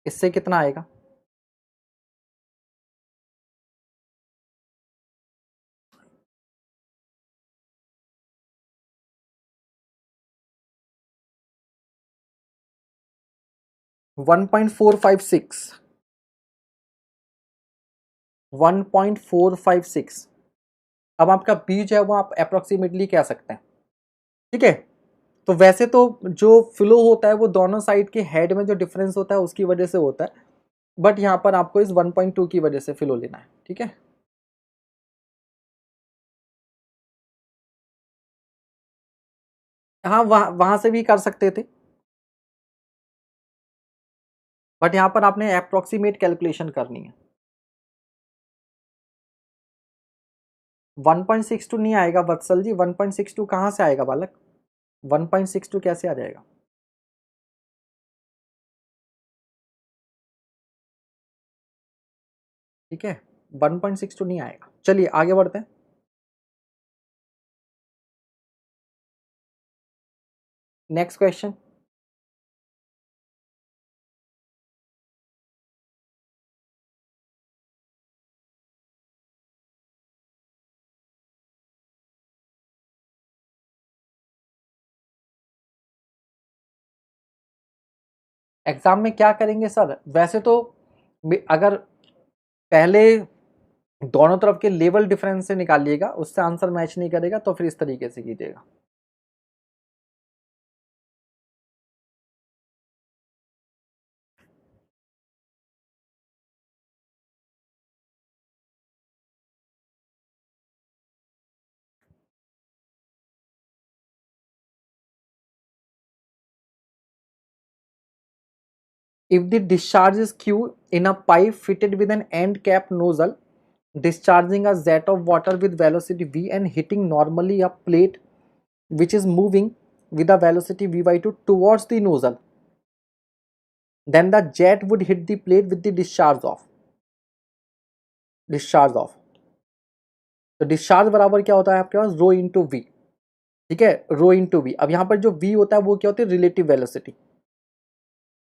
इससे कितना आएगा, 1.456, 1.456। अब आपका बी जो है वो आप अप्रोक्सीमेटली कह सकते हैं। ठीक है, तो वैसे तो जो फ्लो होता है वो दोनों साइड के हेड में जो डिफरेंस होता है उसकी वजह से होता है, बट यहाँ पर आपको इस 1.2 की वजह से फ्लो लेना है, ठीक है। हाँ, वहां से भी कर सकते थे, बट यहाँ पर आपने अप्रोक्सीमेट कैलकुलेशन करनी है। 1.62 नहीं आएगा वत्सल जी, 1.62 कहाँ से आएगा बालक, 1.62 कैसे आ जाएगा? ठीक है, 1.62 नहीं आएगा। चलिए आगे बढ़ते हैं। Next question. एग्जाम में क्या करेंगे सर, वैसे तो अगर पहले दोनों तरफ के लेवल डिफरेंस से निकालिएगा, उससे आंसर मैच नहीं करेगा तो फिर इस तरीके से कीजिएगा। If the discharge is Q in a pipe fitted with an end cap nozzle discharging a jet of water with velocity v and hitting normally a plate which is moving with a velocity v by 2 towards the nozzle, then the jet would hit the plate with the discharge off। तो discharge बराबर क्या होता है आपके पास, rho into we, ठीक है, rho into v. अब यहाँ पर जो वी होता है वो क्या होती है, रिलेटिव वेलोसिटी।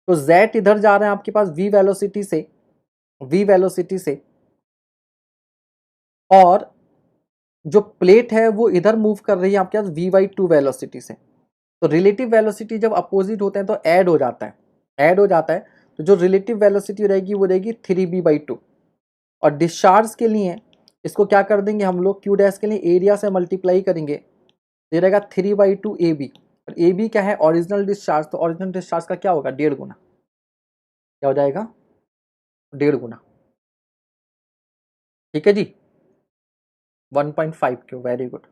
तो जेट इधर जा रहे हैं आपके पास वी वेलोसिटी से और जो प्लेट है वो इधर मूव कर रही है आपके पास v/2 वेलोसिटी से। तो रिलेटिव वेलोसिटी जब अपोजिट होते हैं तो ऐड हो जाता है, तो जो रिलेटिव वेलोसिटी रहेगी वो रहेगी 3b/2। और डिस्चार्ज के लिए इसको क्या कर देंगे हम लोग, क्यू डैश के लिए एरिया से मल्टीप्लाई करेंगे, ये रहेगा 3/2 AB। और AB क्या है, ओरिजिनल डिस्चार्ज, तो ओरिजिनल डिस्चार्ज का क्या होगा, 1.5 गुना, क्या हो जाएगा, 1.5 गुना, ठीक है जी, 1.5 क्यों, वेरी गुड।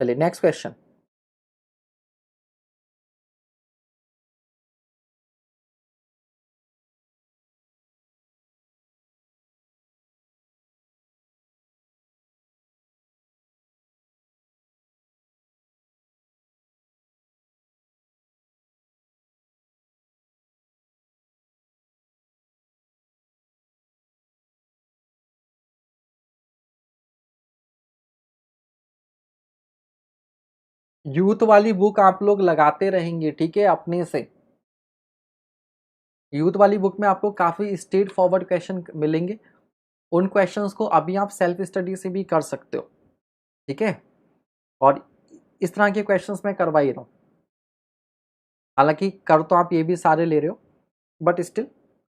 चलिए नेक्स्ट क्वेश्चन। यूथ वाली बुक आप लोग लगाते रहेंगे, ठीक है, अपने से। यूथ वाली बुक में आपको काफ़ी स्ट्रेट फॉरवर्ड क्वेश्चन मिलेंगे, उन क्वेश्चंस को अभी आप सेल्फ स्टडी से भी कर सकते हो, ठीक है। और इस तरह के क्वेश्चंस मैं करवा ही रहा हूँ, हालांकि कर तो आप ये भी सारे ले रहे हो, बट स्टिल,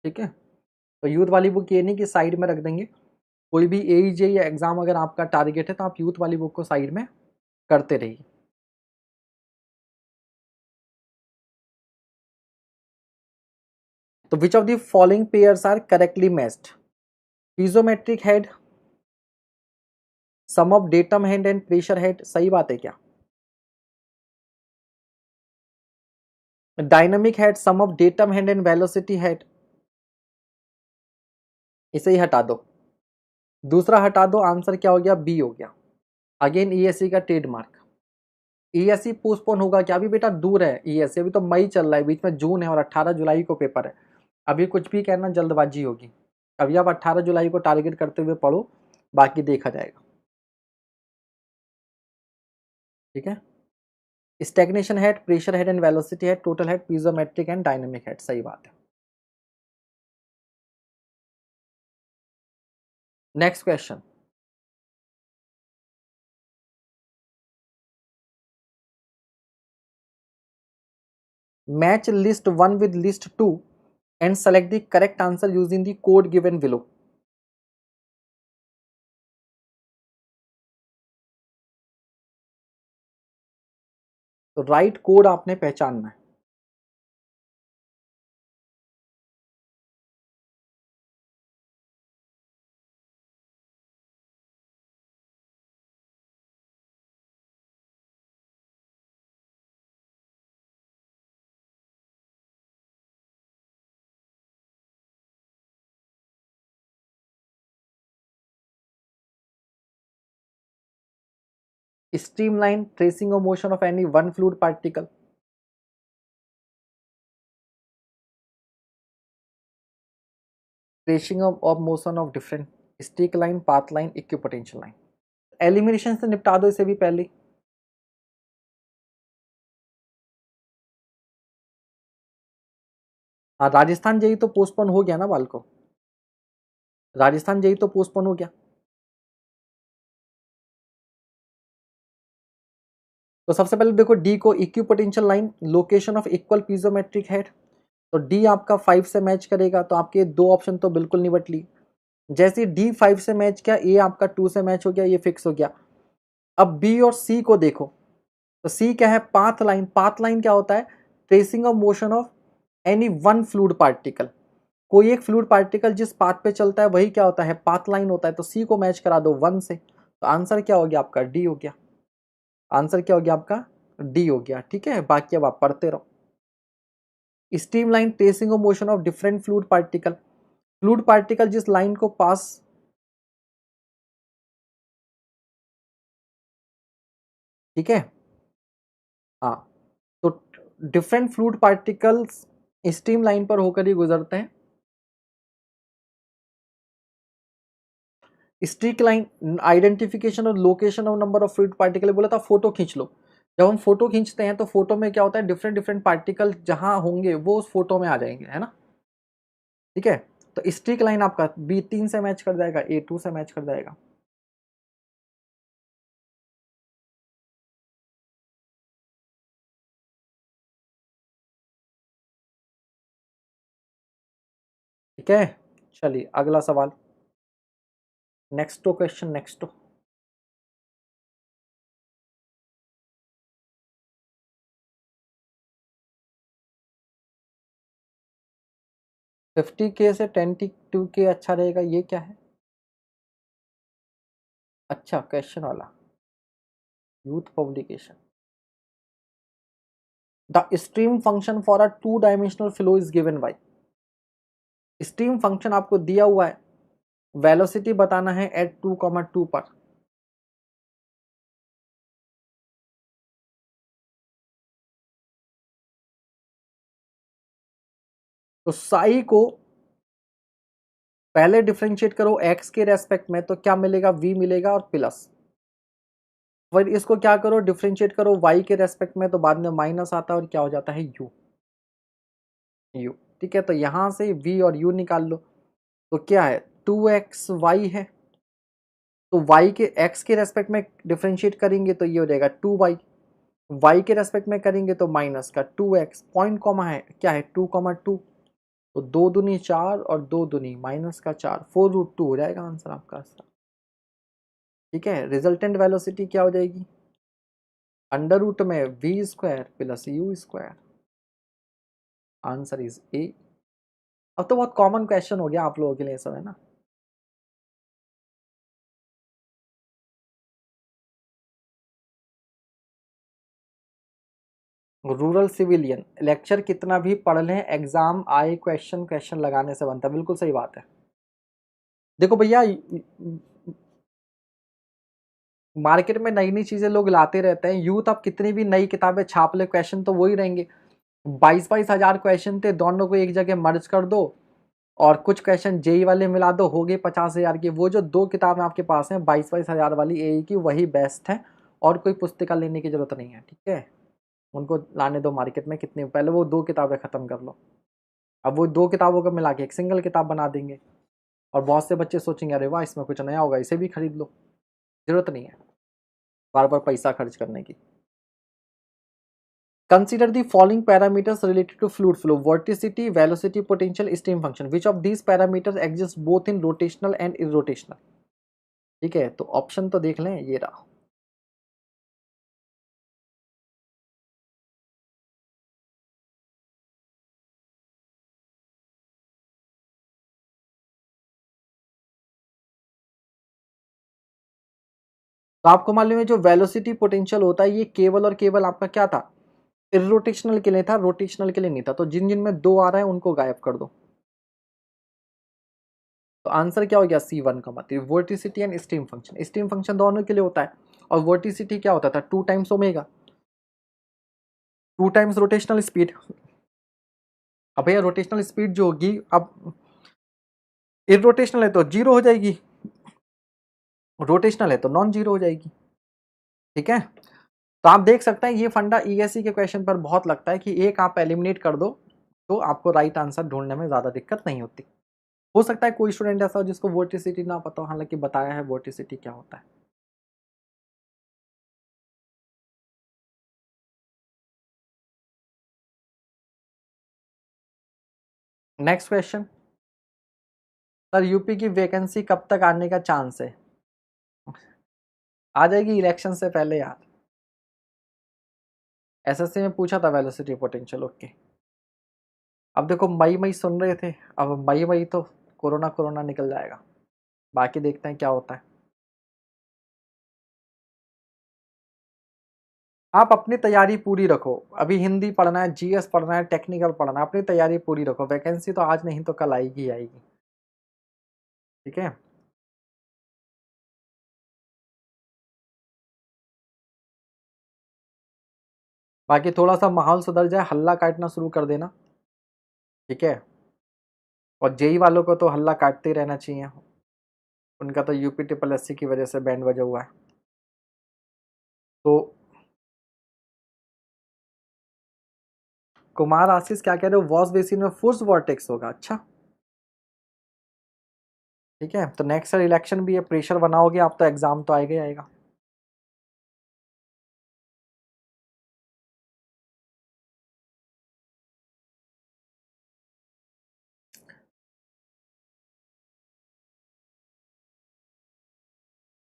ठीक है। तो यूथ वाली बुक ये नहीं कि साइड में रख देंगे, कोई भी AEJ या एग्जाम अगर आपका टारगेट है तो आप यूथ वाली बुक को साइड में करते रहिए। तो which of the following pairs are correctly matched, piezometric head, sum of datum hand and pressure head, सही बात है क्या? Dynamic head, sum of datum hand and velocity head, इसे ही हटा दो, दूसरा हटा दो, आंसर क्या हो गया, बी हो गया। अगेन ESC का ट्रेडमार्क। ESC पोस्टपोन होगा क्या, अभी बेटा दूर है ESC, अभी तो मई चल रहा है, बीच में जून है और 18 जुलाई को पेपर है, अभी कुछ भी कहना जल्दबाजी होगी। अभी आप 18 जुलाई को टारगेट करते हुए पढ़ो, बाकी देखा जाएगा, ठीक है। Stagnation head, pressure head and velocity head, total head, पीजोमेट्रिक and dynamic head, सही बात है। Next question. Match list 1 with list 2 and select the correct answer using the code given below। तो राइट कोड आपने पहचानना है। Streamline tracing of motion of any one fluid particle. Tracing of motion of different stick line, path line, equipotential line. Elimination से निपटा दो इसे भी पहले। हाँ, राजस्थान जेई तो पोस्टपोन हो गया ना बालको, राजस्थान जेई तो पोस्टपोन हो गया। तो सबसे पहले देखो डी को, equipotential line, location of equal पीजोमेट्रिक head. तो डी आपका 5 से मैच करेगा, तो आपके दो ऑप्शन तो बिल्कुल निपट ली। जैसे डी 5 से मैच किया, ए आपका 2 से मैच हो गया, ये फिक्स हो गया। अब बी और सी को देखो, तो सी क्या है, पाथ लाइन। पाथ लाइन क्या होता है, tracing of motion of any one fluid particle. कोई एक फ्लूइड पार्टिकल जिस पाथ पे चलता है वही क्या होता है, पाथ लाइन होता है। तो सी को मैच करा दो 1 से, तो आंसर क्या हो गया आपका, डी हो गया। आंसर क्या हो गया आपका, डी हो गया। ठीक है, बाकी अब आप पढ़ते रहो। Stream line tracing of motion of different fluid particle. Fluid particle जिस लाइन को पास, ठीक है, हाँ, तो different fluid particles stream line पर होकर ही गुजरते हैं। स्ट्रीक लाइन आइडेंटिफिकेशन और location of number of fluid particle, बोला था फोटो खींच लो। जब हम फोटो खींचते हैं तो फोटो में क्या होता है, डिफरेंट डिफरेंट पार्टिकल जहां होंगे वो उस फोटो में आ जाएंगे, है ना। ठीक है, तो स्ट्रीक लाइन आपका बी 3 से मैच कर जाएगा, ए 2 से मैच कर जाएगा। ठीक है, चलिए अगला सवाल, नेक्स्ट क्वेश्चन, नेक्स्ट। 50K से 10K अच्छा रहेगा, ये क्या है, अच्छा क्वेश्चन वाला, youth publication. The stream function for a 2 dimensional flow is given by. Stream function आपको दिया हुआ है, वेलोसिटी बताना है एट 2,2 पर। तो साई को पहले डिफरेंशिएट करो एक्स के रेस्पेक्ट में, तो क्या मिलेगा, वी मिलेगा और प्लस। फिर इसको क्या करो, डिफरेंशिएट करो वाई के रेस्पेक्ट में, तो बाद में माइनस आता है और क्या हो जाता है, यू। यू, ठीक है, तो यहां से वी और यू निकाल लो। तो क्या है, 2xy है, तो y के x के रेस्पेक्ट में डिफरेंशिएट करेंगे तो ये हो जाएगा 2y। y के रेस्पेक्ट में करेंगे तो माइनस का 2x, पॉइंट कॉमा है क्या है, 2,2। तो 2 दूनी 4 और 2 दूनी माइनस का 4, 4√2 हो जाएगा आंसर आपका। ठीक है, रिजल्टेंट वेलोसिटी क्या हो जाएगी, अंडर रूट में v square plus u square. Answer is A. अब तो बहुत कॉमन क्वेश्चन हो गया आप लोगों के लिए सब, है ना। रूरल सिविलियन, लेक्चर कितना भी पढ़ लें, एग्जाम आए क्वेश्चन, क्वेश्चन लगाने से बनता है, बिल्कुल सही बात है। देखो भैया, मार्केट में नई नई चीजें लोग लाते रहते हैं, यूथ अब कितनी भी नई किताबें छाप ले, क्वेश्चन तो वही रहेंगे। 22,000 क्वेश्चन थे, दोनों को एक जगह मर्ज कर दो और कुछ क्वेश्चन जेई वाले मिला दो, हो गए 50,000 की। वो जो 2 किताबें आपके पास हैं 22,000 वाली एई की, वही बेस्ट है, और कोई पुस्तिका लेने की जरूरत नहीं है। ठीक है, उनको लाने दो मार्केट में, कितने पहले वो 2 किताबें खत्म कर लो। अब वो 2 किताबों को मिला के एक सिंगल किताब बना देंगे, और बहुत से बच्चे सोचेंगे अरे वाह इसमें कुछ नया होगा, इसे भी खरीद लो। जरूरत नहीं है बार बार पैसा खर्च करने की। Consider the following parameters related to fluid flow: vorticity, velocity, potential, stream function. Which of these parameters exist both in rotational and irrotational? ठीक है, तो ऑप्शन तो देख लें, ये रहा। तो आपको मालूम है जो वेलोसिटी पोटेंशियल होता है ये केवल और केवल आपका क्या था, इरोटेशनल के लिए था, रोटेशनल के लिए नहीं था। तो जिन जिन में 2 आ रहा है उनको गायब कर दो। तो आंसर क्या हो गया, C1 का मतलब vorticity and steam function. Steam function दोनों के लिए होता है, और वोर्टिसिटी क्या होता था, 2 times omega, 2 times rotational speed. अब भैया रोटेशनल स्पीड जो होगी, अब इरोटेशनल है तो जीरो हो जाएगी, रोटेशनल है तो नॉन जीरो हो जाएगी। ठीक है, तो आप देख सकते हैं ये फंडा ईएससी के क्वेश्चन पर बहुत लगता है कि एक आप एलिमिनेट कर दो तो आपको राइट आंसर ढूंढने में ज़्यादा दिक्कत नहीं होती। हो सकता है कोई स्टूडेंट ऐसा हो जिसको वोर्टिसिटी ना पता हो, हालांकि बताया है वोर्टिसिटी क्या होता है। नेक्स्ट क्वेश्चन, सर यूपी की वैकेंसी कब तक आने का चांस है? आ जाएगी इलेक्शन से पहले यार। एसएससी में पूछा था वेलोसिटी पोटेंशियल, ओके। अब देखो मई मई सुन रहे थे, अब मई मई तो कोरोना कोरोना निकल जाएगा, बाकी देखते हैं क्या होता है। आप अपनी तैयारी पूरी रखो, अभी हिंदी पढ़ना है, जीएस पढ़ना है, टेक्निकल पढ़ना है, अपनी तैयारी पूरी रखो। वैकेंसी तो आज नहीं तो कल आएगी ही आएगी। ठीक है, बाकी थोड़ा सा माहौल सुधर जाए, हल्ला काटना शुरू कर देना। ठीक है, और जेई वालों को तो हल्ला काटते ही रहना चाहिए, उनका तो यूपी ट्रिपल एससी की वजह से बैंड बजा हुआ है। तो कुमार आशीष क्या कह रहे हो, वॉश बेसिन में फोर्स वॉर्टेक्स होगा, अच्छा। ठीक है, तो नेक्स्ट ईयर इलेक्शन भी है, प्रेशर बनाओगे आप तो एग्जाम तो आएगा ही आएगा।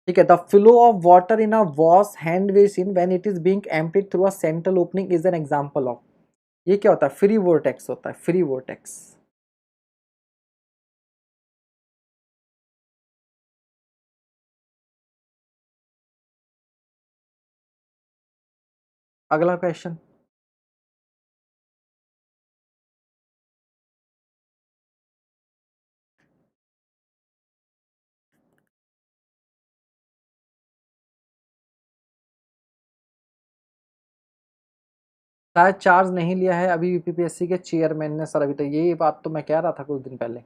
ठीक है, the flow of water in a wash hand basin when it is being emptied through a central opening is an example of, ये क्या होता है, फ्री वोर्टेक्स होता है, फ्री वोर्टेक्स। अगला क्वेश्चन, शायद चार्ज नहीं लिया है अभी यूपीपीएससी के चेयरमैन ने सर, अभी तो यही बात तो मैं कह रहा था कुछ दिन पहले।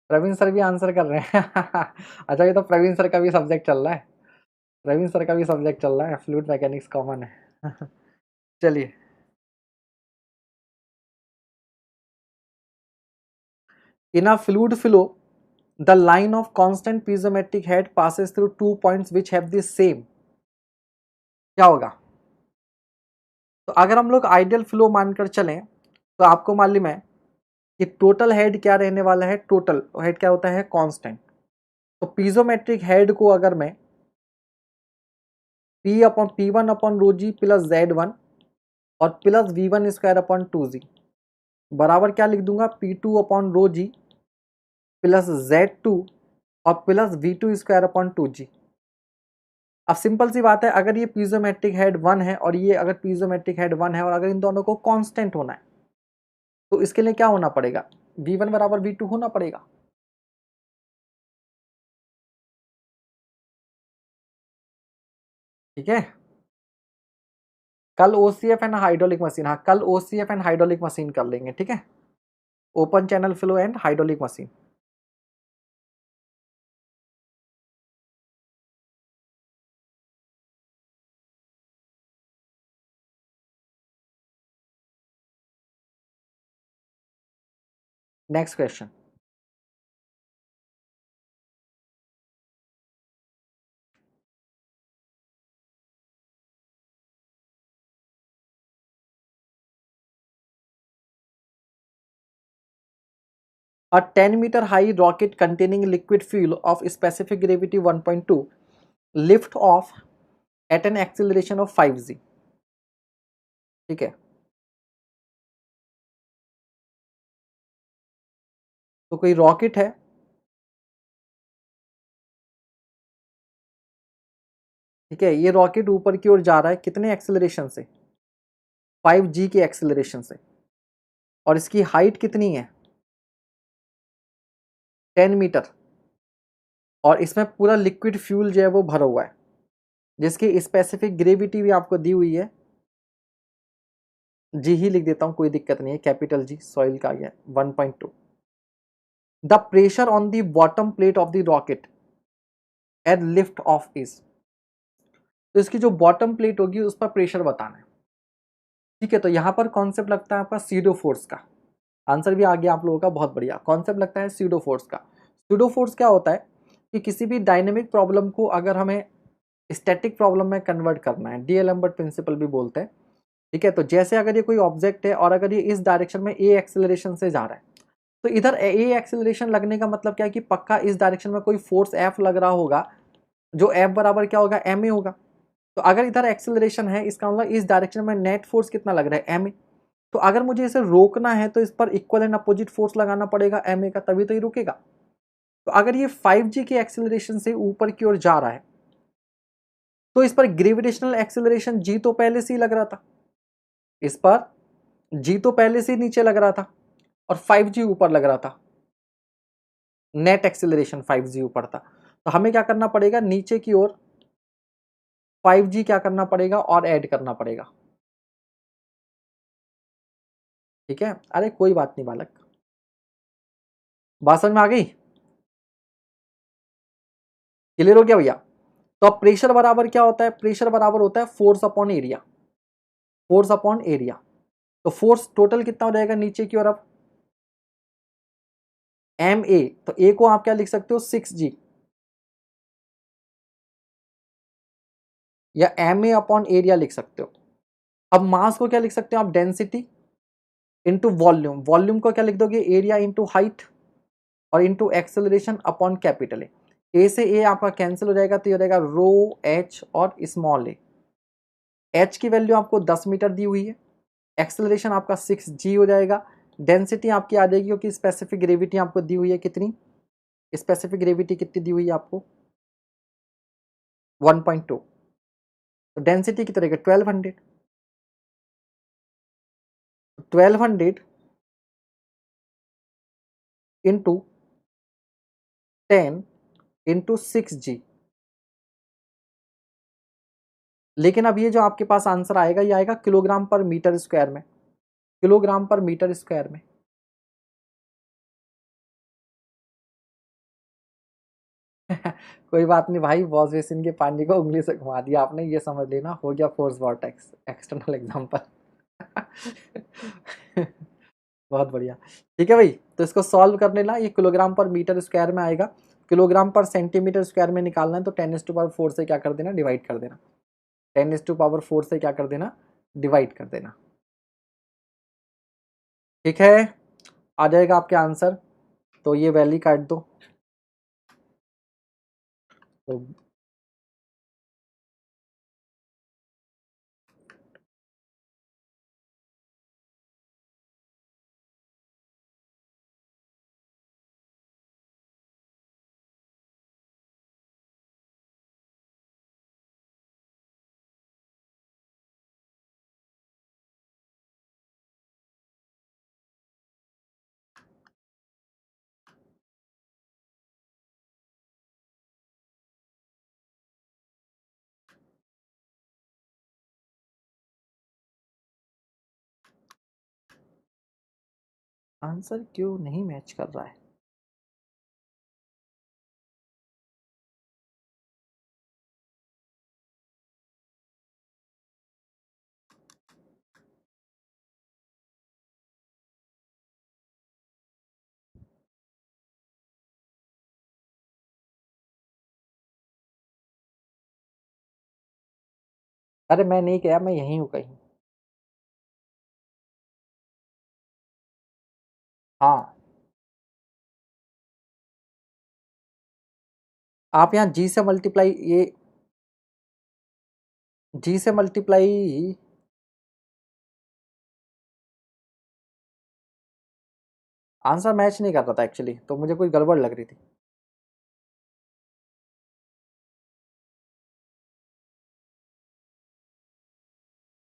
प्रवीण सर भी आंसर कर रहे हैं अच्छा, ये तो प्रवीण सर का भी सब्जेक्ट चल रहा है, प्रवीण सर का भी सब्जेक्ट चल रहा है, फ्लूइड मैकेनिक्स कॉमन है चलिए, in a fluid flow the line of constant piezometric head passes through 2 points which have the same, क्या होगा? तो अगर हम लोग आइडियल फ्लो मानकर चलें तो आपको मालूम है कि टोटल हेड क्या रहने वाला है, टोटल हेड क्या होता है, कांस्टेंट। तो पीजोमेट्रिक हेड को अगर मैं P upon P1 upon rho G plus Z1 और plus V1 square upon 2G बराबर क्या लिख दूंगा, P2 upon rho G plus Z2 और plus V2 square upon 2G। अब सिंपल सी बात है, अगर ये पीजोमेट्रिक हेड 1 है और ये अगर पीजोमेट्रिक हेड 1 है और अगर इन दोनों को कांस्टेंट होना है तो इसके लिए क्या होना पड़ेगा, V1 बराबर V2 होना पड़ेगा। ठीक है, कल ओसीएफ एंड हाइड्रोलिक मशीन, हाँ कल ओसीएफ एंड हाइड्रोलिक मशीन कर लेंगे। ठीक है, open channel flow and hydraulic machine. Next question, a 10-meter high rocket containing liquid fuel of specific gravity 1.2 lift off at an acceleration of 5g। ठीक है, तो कोई रॉकेट है, ठीक है, ये रॉकेट ऊपर की ओर जा रहा है कितने एक्सेलरेशन से, 5g के एक्सेलरेशन से, और इसकी हाइट कितनी है, 10 मीटर, और इसमें पूरा लिक्विड फ्यूल जो है वो भरा हुआ है, जिसकी स्पेसिफिक ग्रेविटी भी आपको दी हुई है, जी ही लिख देता हूं, कोई दिक्कत नहीं है, कैपिटल जी, सॉइल का गया 1.2। The pressure on the bottom plate of the rocket at lift off is, तो इसकी जो बॉटम प्लेट होगी उस पर प्रेशर बताना है, ठीक है। तो यहां पर कॉन्सेप्ट लगता है आपका सीडो फोर्स का, आंसर भी आ गया आप लोगों का, बहुत बढ़िया। कॉन्सेप्ट लगता है सीडो फोर्स का। सीडो फोर्स क्या होता है कि किसी भी डायनेमिक प्रॉब्लम को अगर हमें स्टैटिक प्रॉब्लम में कन्वर्ट करना है, डीएलएम्बर्ट प्रिंसिपल भी बोलते हैं, ठीक है। तो जैसे अगर ये कोई ऑब्जेक्ट है और अगर ये इस डायरेक्शन में ए एक्सेलरेशन से जा रहा है, तो इधर ए एक्सेलरेशन लगने का मतलब क्या है कि पक्का इस डायरेक्शन में कोई फोर्स एफ लग रहा होगा, जो एफ बराबर क्या होगा, एम ए होगा। तो अगर इधर एक्सेलरेशन है, इसका मतलब इस डायरेक्शन में नेट फोर्स कितना लग रहा है, एम ए। तो अगर मुझे इसे रोकना है तो इस पर इक्वल एंड अपोजिट फोर्स लगाना पड़ेगा एम ए का, तभी तो ये रुकेगा। तो अगर ये 5g के एक्सेलरेशन से ऊपर की ओर जा रहा है, तो इस पर ग्रेविटेशनल एक्सेलरेशन जी तो पहले से ही लग रहा था, इस पर जी तो पहले से ही नीचे लग रहा था, और 5g ऊपर लग रहा था, नेट एक्सेलरेशन 5g ऊपर था। तो हमें क्या करना पड़ेगा, नीचे की ओर 5g क्या करना पड़ेगा और ऐड करना पड़ेगा, ठीक है। अरे कोई बात नहीं बालक, बात समझ में आ गई, क्लियर हो गया भैया। तो अब प्रेशर बराबर क्या होता है, प्रेशर बराबर होता है force upon area, force upon area. तो फोर्स टोटल कितना हो जाएगा नीचे की ओर, अब एम ए, तो ए को आप क्या लिख सकते हो, 6g, या एम ए अपॉन एरिया लिख सकते हो। अब मास को क्या लिख सकते हो आप, डेंसिटी इंटू वॉल्यूम, वॉल्यूम को क्या लिख दोगे, एरिया इंटू हाइट, और into acceleration upon capital A से ए आपका कैंसिल हो जाएगा, तो ये हो जाएगा रो एच और स्मॉल ए। एच की वैल्यू आपको 10 मीटर दी हुई है, एक्सेलरेशन आपका 6g हो जाएगा, डेंसिटी आपकी आ जाएगी क्योंकि स्पेसिफिक ग्रेविटी आपको दी हुई है, कितनी स्पेसिफिक ग्रेविटी कितनी दी हुई है आपको, 1.2। तो डेंसिटी कितनी रहेगी, 1200, 1200 इंटू 10 इंटू 6g। लेकिन अब ये जो आपके पास आंसर आएगा, ये आएगा किलोग्राम पर मीटर स्क्वायर में, किलोग्राम पर मीटर स्क्वायर में। कोई बात नहीं भाई, वॉश बेसिन के पानी को उंगली से घुमा दिया आपने, ये समझ लेना हो गया फोर्स वॉर्टेक्स, एक्सटर्नल एग्जांपल। बहुत बढ़िया, ठीक है भाई। तो इसको सॉल्व करने ला, ये किलोग्राम पर मीटर स्क्वायर में आएगा, किलोग्राम पर सेंटीमीटर स्क्वायर में निकालना है, तो 10⁻⁴ से क्या कर देना, डिवाइड कर देना, 10⁻⁴ से क्या कर देना, डिवाइड कर देना, ठीक है। आ जाएगा आपके आंसर, तो ये वैल्यू काट दो, तो आंसर क्यों नहीं मैच कर रहा है, अरे मैं नहीं गया, मैं यहीं हूँ कहीं। हाँ, आप यहाँ जी से मल्टीप्लाई, ये जी से मल्टीप्लाई, आंसर मैच नहीं कर रहा था एक्चुअली, तो मुझे कोई गड़बड़ लग रही थी।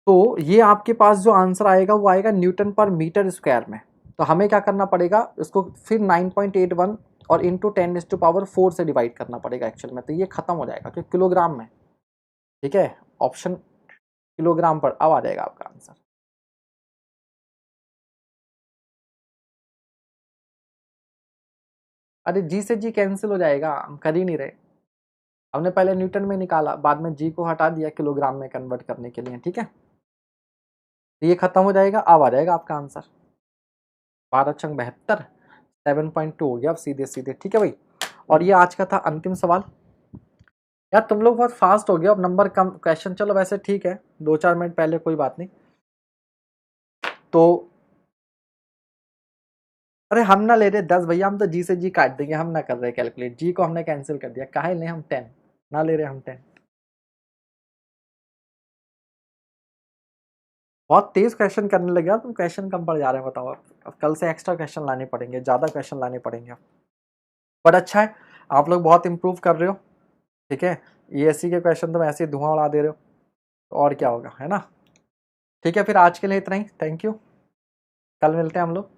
तो ये आपके पास जो आंसर आएगा वो आएगा न्यूटन पर मीटर स्क्वायर में। तो हमें क्या करना पड़ेगा, इसको फिर 9.81 और इंटू 10⁴ से डिवाइड करना पड़ेगा एक्चुअल में। तो ये खत्म हो जाएगा कि किलोग्राम में, ठीक है, ऑप्शन किलोग्राम पर। अब आ जाएगा आपका आंसर। अरे जी से जी कैंसिल हो जाएगा, हम कर ही नहीं रहे। हमने पहले न्यूटन में निकाला, बाद में जी को हटा दिया किलोग्राम में कन्वर्ट करने के लिए, ठीक है। तो ये खत्म हो जाएगा, अब आ जाएगा आपका आंसर 12×72, 7.2 हो गया अब सीधे सीधे, ठीक है भाई। और ये आज का था अंतिम सवाल। यार तुम लोग बहुत फास्ट हो गए, अब नंबर कम क्वेश्चन, चलो वैसे ठीक है, 2-4 मिनट पहले, कोई बात नहीं। तो अरे हम ना ले रहे 10 भैया, हम तो जी से जी काट देंगे, हम ना कर रहे कैलकुलेट, जी को हमने कैंसिल कर दिया, काहे ले हम 10, ना ले रहे हम 10। बहुत तेज क्वेश्चन करने लगे यार तुम, क्वेश्चन कम पड़ जा रहे हैं बताओ। अब कल से एक्स्ट्रा क्वेश्चन लाने पड़ेंगे, ज़्यादा क्वेश्चन लाने पड़ेंगे। बट अच्छा है, आप लोग बहुत इंप्रूव कर रहे हो, ठीक है। ईएससी के क्वेश्चन तो ऐसे ही धुआं उड़ा दे रहे हो, तो और क्या होगा, है ना। ठीक है, फिर आज के लिए इतना ही, थैंक यू, कल मिलते हैं हम लोग।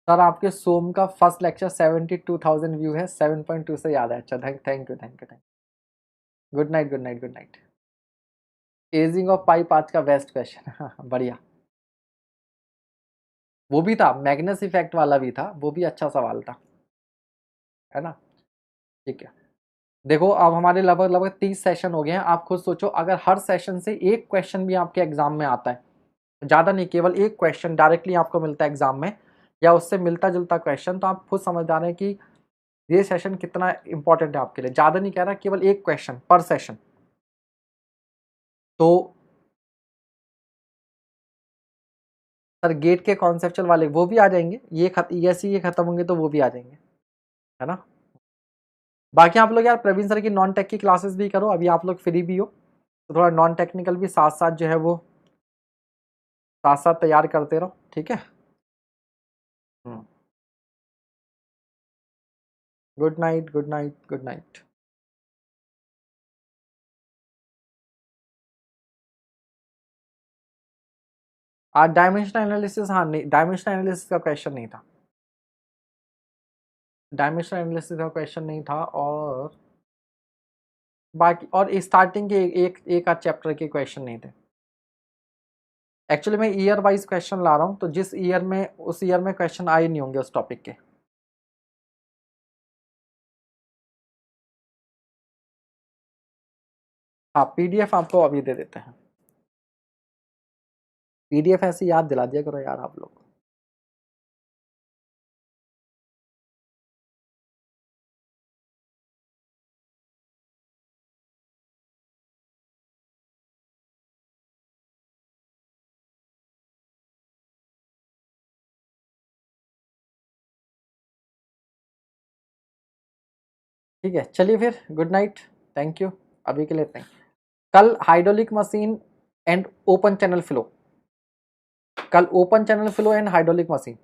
सर आपके सोम का फर्स्ट लेक्चर 72,000 व्यू है, 7.2 से याद है। अच्छा, thank you thank you thank you. Good night good night good night. Ageing of pipe आज का बेस्ट क्वेश्चन बढ़िया। वो भी था, मैग्नस इफेक्ट वाला भी था, वो भी अच्छा सवाल था, है ना। ठीक है, देखो अब हमारे लगभग लगभग 30 सेशन हो गए हैं। आप खुद सोचो, अगर हर सेशन से एक क्वेश्चन भी आपके एग्जाम में आता है, ज़्यादा नहीं, केवल एक क्वेश्चन डायरेक्टली आपको मिलता है एग्जाम में, या उससे मिलता जुलता क्वेश्चन, तो आप खुद समझदार हैं कि ये सेशन कितना इंपॉर्टेंट है आपके लिए। ज़्यादा नहीं कह रहा, केवल एक क्वेश्चन पर सेशन। तो सर गेट के कॉन्सेप्चुअल वाले वो भी आ जाएंगे, ये खत्म होंगे तो वो भी आ जाएंगे, है ना। बाकी आप लोग यार प्रवीण सर की नॉन टेक की क्लासेस भी करो, अभी आप लोग फ्री भी हो, तो थोड़ा नॉन टेक्निकल भी साथ साथ जो है वो साथ साथ तैयार करते रहो, ठीक है। Good night good night good night. आज डायमेंशन एनालिसिस, हाँ नहीं, डायमेंशन एनालिसिस का क्वेश्चन नहीं था, डायमेंशन एनालिसिस का क्वेश्चन नहीं था। और बाकी और स्टार्टिंग के एक आध चैप्टर के क्वेश्चन नहीं थे। एक्चुअली मैं ईयर वाइज क्वेश्चन ला रहा हूँ, तो जिस ईयर में, उस ईयर में क्वेश्चन आए नहीं होंगे उस टॉपिक के। हाँ पीडीएफ आपको अभी दे देते हैं, पीडीएफ ऐसे याद दिला दिया करो यार आप लोग। ठीक है, चलिए फिर, गुड नाइट, थैंक यू, अभी के लिए इतना ही। कल hydraulic machine and open channel flow, कल open channel flow and hydraulic machine